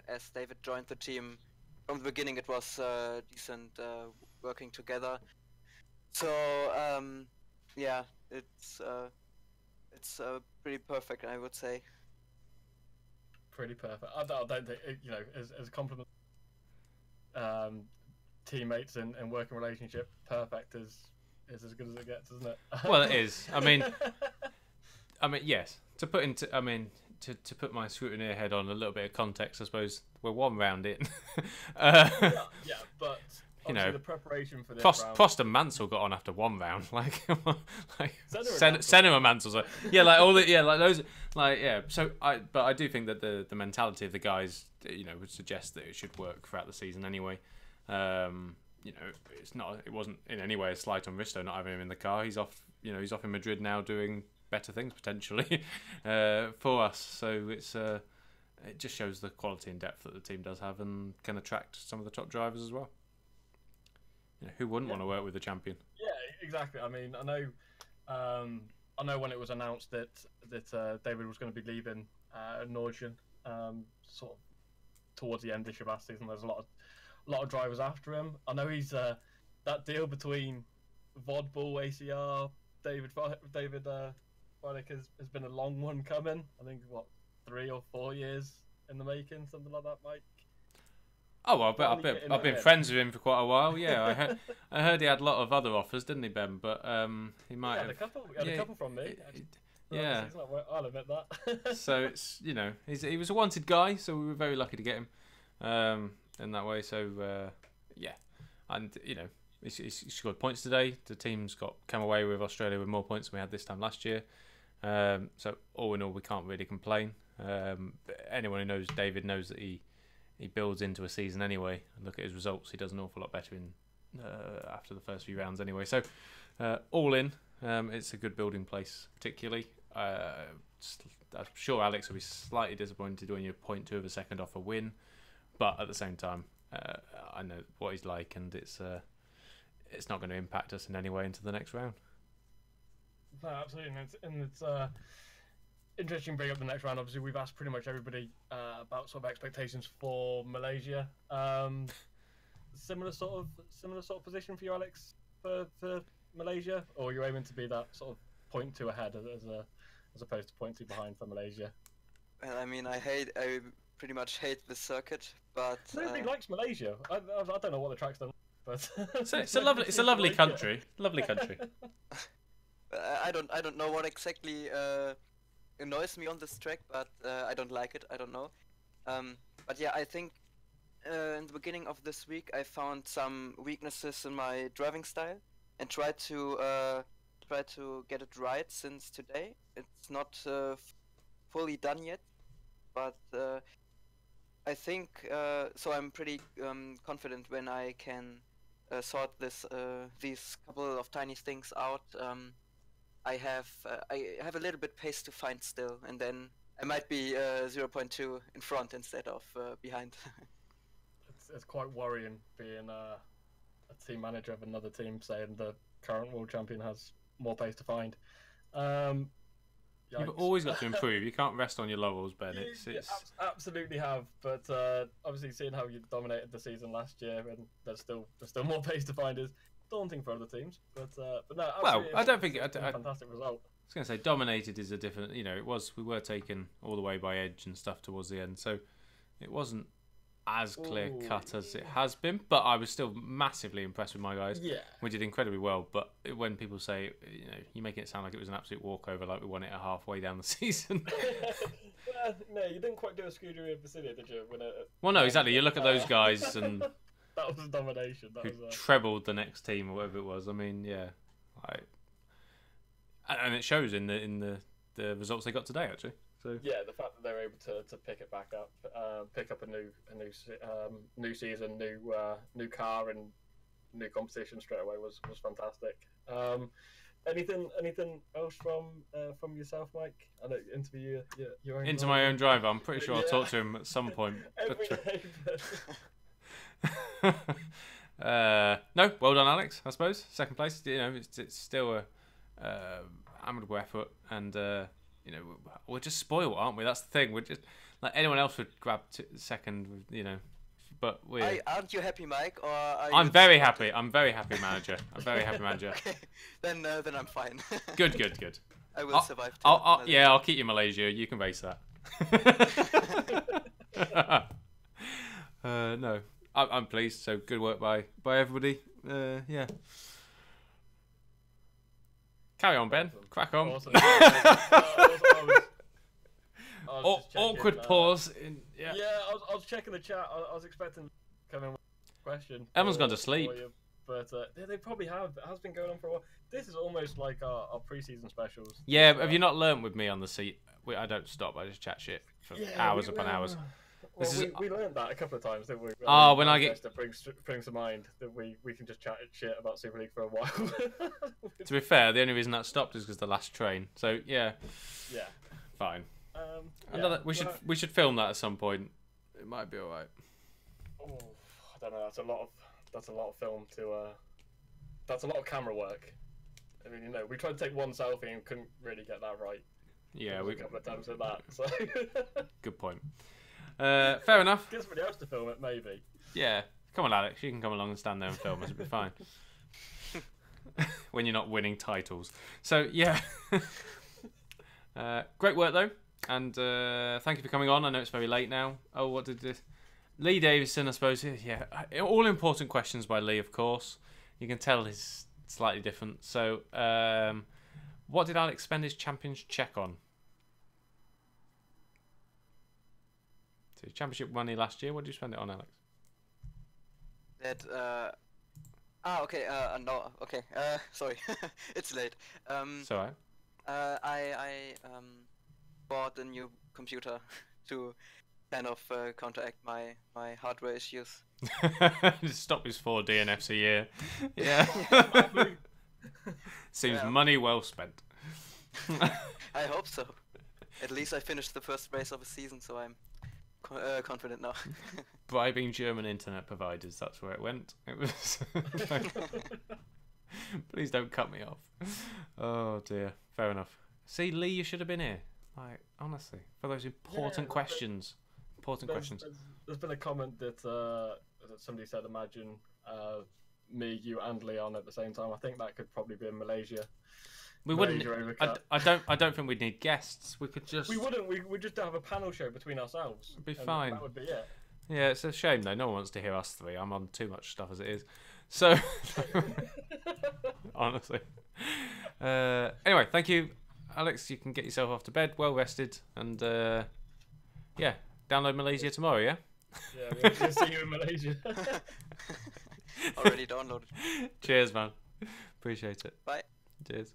as David joined the team from the beginning, it was decent working together. So yeah, it's pretty perfect, I would say. Pretty perfect. I don't think, you know, as a compliment, teammates and working relationship, perfect is as good as it gets, isn't it? Well, it is. I mean, yes. To put my scrutineer head on a little bit of context, I suppose we're one round in. yeah, but you know, the preparation for this Prost and Mansell got on after one round, like Senna and Mansell's like, yeah, like all the like those, like yeah. So I do think that the mentality of the guys, you know, would suggest that it should work throughout the season anyway. You know, it wasn't in any way a slight on Risto not having him in the car. He's off in Madrid now doing better things potentially for us. So it just shows the quality and depth that the team does have and can attract some of the top drivers as well. You know, who wouldn't want to work with the champion? Yeah, exactly. I mean, I know when it was announced that David was going to be leaving Norwegian, sort of towards the end of last season. There's a lot of drivers after him. I know he's that deal between Vodbull, ACR, David Vidoc has been a long one coming. I think 3 or 4 years in the making, something like that, Mike. Oh well, I've been friends with him for quite a while. Yeah, I heard he had a lot of other offers, didn't he, Ben? But he might have. A couple from me. Yeah, I'll admit that. So it's, you know, he was a wanted guy, so we were very lucky to get him in that way. So yeah, and you know, he scored points today. The team's come away with Australia with more points than we had this time last year. So all in all, we can't really complain. Anyone who knows David knows that he builds into a season anyway. Look at his results; he does an awful lot better after the first few rounds anyway. So all in, it's a good building place. Particularly, I'm sure Alex will be slightly disappointed when you're 0.2 of a second off a win, but at the same time, I know what he's like, and it's not going to impact us in any way into the next round. No, absolutely, and it's interesting to bring up the next round. Obviously, we've asked pretty much everybody about sort of expectations for Malaysia. Similar sort of position for you, Alex, for Malaysia, or are you aiming to be that sort of 0.2 ahead as opposed to 0.2 behind for Malaysia? Well, I mean, I pretty much hate the circuit, but nobody likes Malaysia. I don't know what the track's done, but it's a lovely country. Lovely country. I don't know what exactly annoys me on this track, but I don't like it. I don't know. But yeah, I think in the beginning of this week I found some weaknesses in my driving style and tried to get it right since today. It's not fully done yet, but I think so. I'm pretty confident when I can sort these couple of tiny things out. I have a little bit pace to find still, and then I might be 0.2 in front instead of behind. It's quite worrying being a team manager of another team saying the current world champion has more pace to find. You've always got to improve. You can't rest on your laurels, Ben. Absolutely have, but obviously seeing how you dominated the season last year, and there's still more pace to find is daunting for other teams. But no. Well, I don't think it's a fantastic result. I was going to say dominated is a different. You know, we were taken all the way by edge and stuff towards the end, so it wasn't as clear cut as it has been. But I was still massively impressed with my guys. Yeah, we did incredibly well. But when people say, you know, you're making it sound like it was an absolute walkover, like we won it halfway down the season. Well, no, you didn't quite do a Scuderia Basilia, did you? Well, no, exactly. You look at those guys and that was domination. That who was trebled the next team or whatever it was. I mean, yeah, and it shows in the results they got today, actually. So yeah, the fact that they're able to pick it back up, pick up a new season, new car and new competition straight away was fantastic. Anything else from yourself, Mike? I know interview your own into driver. my own driver. I'm pretty sure I'll talk to him at some point. No, well done, Alex. I suppose second place. You know, it's still a admirable effort, and you know, we're just spoiled, aren't we? That's the thing. We're just like anyone else would grab second, you know. But aren't you happy, Mike? Or I'm very happy. I'm very happy, manager. I'm very happy, manager. Okay. Then I'm fine. Good. I will survive. I'll keep you Malaysia. You can race that. No, I'm pleased. So good work by everybody. Yeah. Carry on, Ben. Crack on. Awesome. Awkward pause. Yeah, I was checking the chat. I was expecting to come in with a question. Everyone's gone to sleep. But they probably have. It has been going on for a while. This is almost like our pre-season specials. Yeah, have you not learnt with me on the seat? I don't stop. I just chat shit for hours upon hours. Well, we learned that a couple of times, didn't we? When I get brings to mind that we can just chat shit about Super League for a while. To be fair, the only reason that stopped is because the last train. So yeah. Fine. We should film that at some point. It might be alright. Oh, I don't know. That's a lot of film to. That's a lot of camera work. I mean, you know, we tried to take one selfie and couldn't really get that right. Yeah, a couple of times with that. So. Good point. Fair enough. Get somebody else to film it, maybe. Yeah, come on, Alex. You can come along and stand there and film us. It'll be fine. When you're not winning titles. So yeah. Great work though. And thank you for coming on. I know it's very late now. Oh, what did this? Lee Davison, I suppose. Yeah, all important questions by Lee, of course. You can tell he's slightly different. So, what did Alex spend his champions check on? So championship money last year. What did you spend it on, Alex? Okay. No. Okay. Sorry. It's late. It's alright. I bought a new computer to kind of counteract my hardware issues. Stop his 4D and FC year. Yeah. Seems money well spent. I hope so. At least I finished the first race of the season, so I'm confident now. Bribing German internet providers, that's where it went. It was. Please don't cut me off. Oh dear. Fair enough. See, Lee, you should have been here. Like, honestly, for those important questions. There's been a comment that somebody said, imagine me, you, and Leon at the same time. I think that could probably be in Malaysia. We wouldn't. I don't think we'd need guests. We could just. We wouldn't. We'd just have a panel show between ourselves. It'd be fine. That would be it. Yeah, it's a shame though. No one wants to hear us three. I'm on too much stuff as it is. So, honestly. Anyway, thank you, Alex. You can get yourself off to bed, well rested, and yeah, download Malaysia tomorrow. Yeah. Yeah, we'll see you in Malaysia. Already downloaded. Cheers, man. Appreciate it. Bye. Cheers.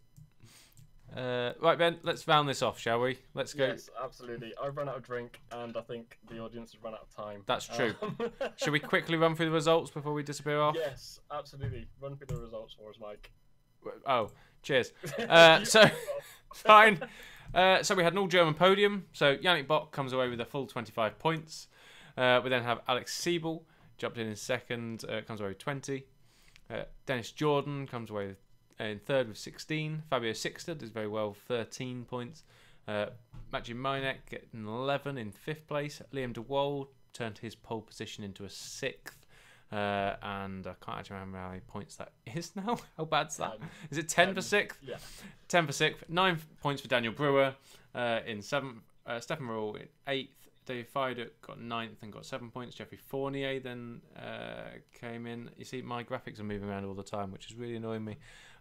Right, Ben, let's round this off, shall we? Let's go. Yes, absolutely. I've run out of drink, and I think the audience has run out of time. That's true. Should we quickly run through the results before we disappear off? Yes, absolutely. Run through the results for us, Mike. Oh, cheers. So, fine. So we had an all-German podium. So Yannick Bock comes away with a full 25 points. We then have Alex Siebel, jumped in second, comes away with 20. Dennis Jordan comes away with in third with 16. Fabio Sixter does very well, 13 points. Maciej Minek getting 11 in fifth place. Liam de Waal turned his pole position into a sixth. And I can't actually remember how many points that is now. How bad's that? Is it 10 for sixth? Yeah. 10 for sixth. 9 points for Daniel Brewer in seventh. Stefan Roll in eighth. Dave Fider got 9th and got 7 points. Jeffrey Fournier then came in. You see, my graphics are moving around all the time, which is really annoying me.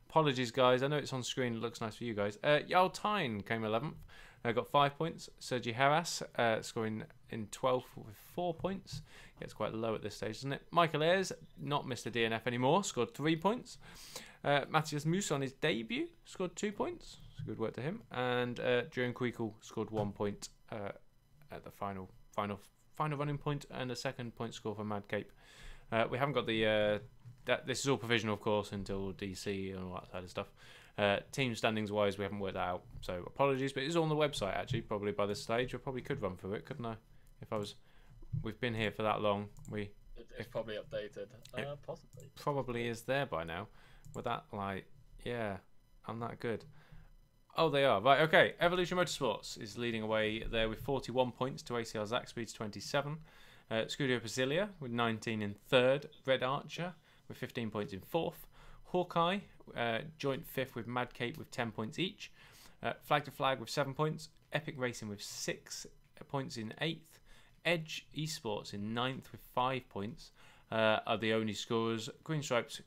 Apologies, guys. I know it's on screen. It looks nice for you guys. Jarl Tyne came 11th. Got 5 points. Sergi Harras scoring in 12th with 4 points. Gets quite low at this stage, doesn't it? Michael Ayres, not Mr. DNF anymore, scored 3 points. Matthias Moos on his debut scored 2 points. It's good work to him. And Jürgen Kuikel scored 1 point at the final running point, and a second point score for Mad Cape. We haven't got the this is all provisional, of course, until DC and all that side of stuff. Team standings wise, we haven't worked that out, so apologies, but it's all on the website actually. Probably by this stage I probably could run through it, couldn't I? If I was, we've been here for that long, it's probably updated. Possibly probably is there by now. With that, like, yeah, I'm that good. Oh, they are. Right, okay. Evolution Motorsports is leading away there with 41 points to ACR Zaxby's 27. Scuderia Brasilia with 19 in third. Red Archer with 15 points in fourth. Hawkeye, joint fifth with Mad Cape with 10 points each. Flag to Flag with 7 points. Epic Racing with 6 points in eighth. Edge Esports in ninth with 5 points. Are the only scorers. Green Stripes,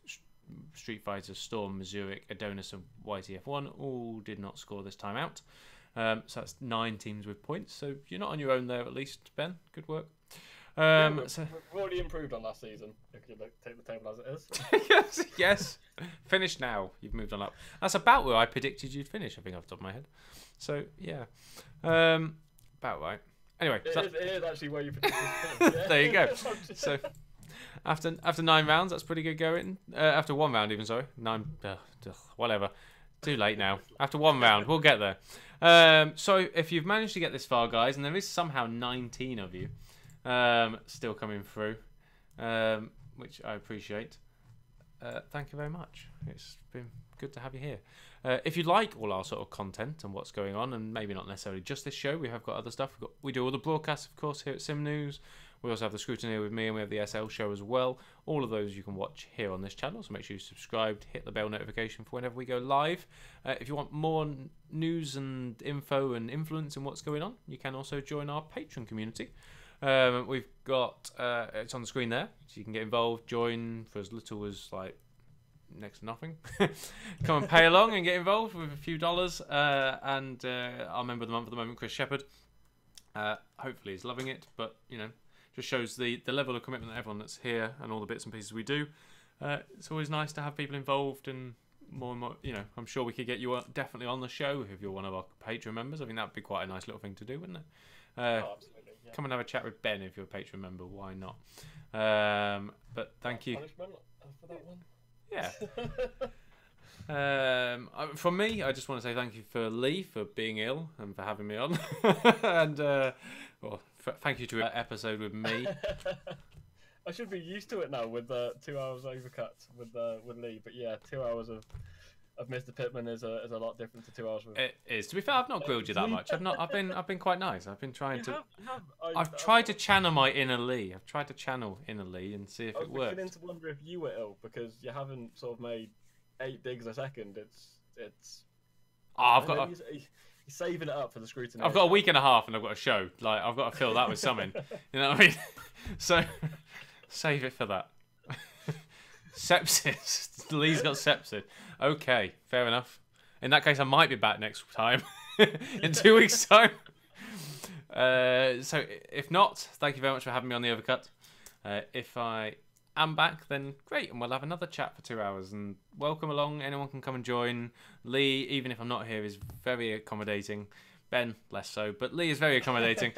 Street Fighter, Storm, Zurich, Adonis and YTF1 all did not score this time out. So that's 9 teams with points. So you're not on your own there at least, Ben. Good work. We've already improved on last season. If you take the table as it is. yes. Finish now. You've moved on up. That's about where I predicted you'd finish, I think, off the top of my head. So, yeah. About right. Anyway. It is actually where you predicted to finish. Yeah. There you go. So, after 9 rounds, that's pretty good going. After 1 round, even, sorry. 9, whatever. Too late now. After 1 round, we'll get there. So, if you've managed to get this far, guys, and there is somehow 19 of you still coming through, which I appreciate. Thank you very much. It's been good to have you here. If you like all our sort of content and what's going on, and maybe not necessarily just this show, we have got other stuff. We do all the broadcasts, of course, here at Sim News. We also have the Scrutineer with me, and we have the SL show as well. All of those you can watch here on this channel, so make sure you subscribe, hit the bell notification for whenever we go live. If you want more news and info and influence in what's going on, you can also join our Patreon community. We've got it's on the screen there, so you can get involved, join for as little as like next to nothing. Come and pay along and get involved with a few dollars. And our member of the month at the moment, Chris Shepherd, hopefully he's loving it, but you know, just shows the level of commitment that everyone that's here and all the bits and pieces we do. It's always nice to have people involved, and more, you know, I'm sure we could get you definitely on the show if you're one of our Patreon members. I think that'd be quite a nice little thing to do, wouldn't it? Absolutely. Yeah. Come and have a chat with Ben if you're a Patreon member. Why not? But thank you. Punishment for that one. Yeah. From me, I just want to say thank you for Lee for being ill and for having me on, and thank you to an episode with me. I should be used to it now with 2 hours overcut with Lee, but yeah, 2 hours of Mr. Pittman is a lot different to 2 hours with. It is. To be fair, I've not grilled you that much. I've been quite nice. I've been trying to. I've tried to channel my inner Lee. I've tried to channel inner Lee and see if it works. I was beginning to wonder if you were ill because you haven't sort of made 8 digs a second. It's. I've got. You're saving it up for the scrutiny. I've got a week and a half, and I've got a show. Like I've got to fill that with something. You know what I mean? So, save it for that. Sepsis. Lee's got sepsis. Okay, fair enough. In that case, I might be back next time. In 2 weeks' time. So, if not, thank you very much for having me on the Overcut. If I am back, then great, and we'll have another chat for 2 hours. And welcome along. Anyone can come and join. Lee, even if I'm not here, is very accommodating. Ben, less so, but Lee is very accommodating.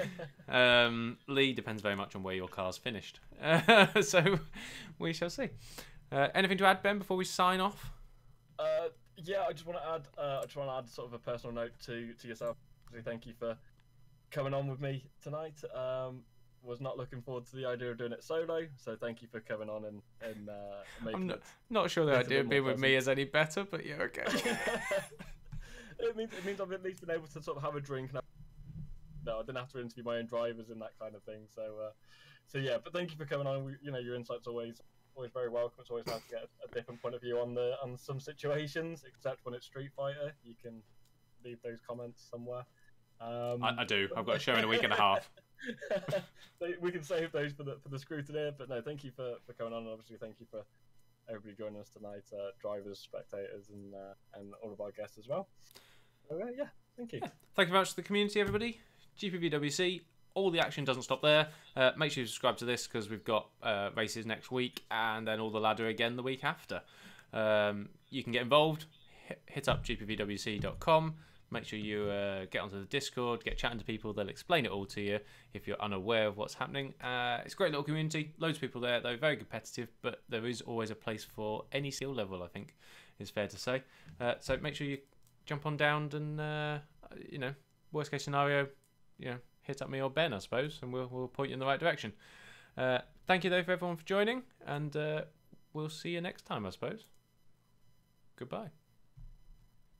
Lee depends very much on where your car's finished. So we shall see. Anything to add, Ben, before we sign off? Yeah, I just want to add sort of a personal note to yourself. Thank you for coming on with me tonight. Was not looking forward to the idea of doing it solo, so thank you for coming on and making I'm not sure the it's a idea bit of being more with me is any better, but yeah, okay. it means I've at least been able to sort of have a drink. No, I didn't have to interview my own drivers and that kind of thing. So yeah, but thank you for coming on. Your insights always very welcome. It's always nice to get a different point of view on some situations, except when it's Street Fighter. You can leave those comments somewhere. I do. I've got a show in a week and a half. We can save those for the scrutiny, but no, thank you for coming on, and obviously thank you for everybody joining us tonight, drivers, spectators, and all of our guests as well. So yeah, thank you. Yeah. Thank you very much to the community, everybody. GPVWC, all the action doesn't stop there. Make sure you subscribe to this because we've got races next week and then all the ladder again the week after. You can get involved. Hit up gpvwc.com. Make sure you get onto the Discord, get chatting to people. They'll explain it all to you if you're unaware of what's happening. It's a great little community. Loads of people there. They're very competitive, but there is always a place for any skill level, I think, is fair to say. So make sure you jump on down and, worst case scenario, hit up me or Ben, I suppose, and we'll point you in the right direction. Thank you, though, for everyone for joining, and we'll see you next time, I suppose. Goodbye.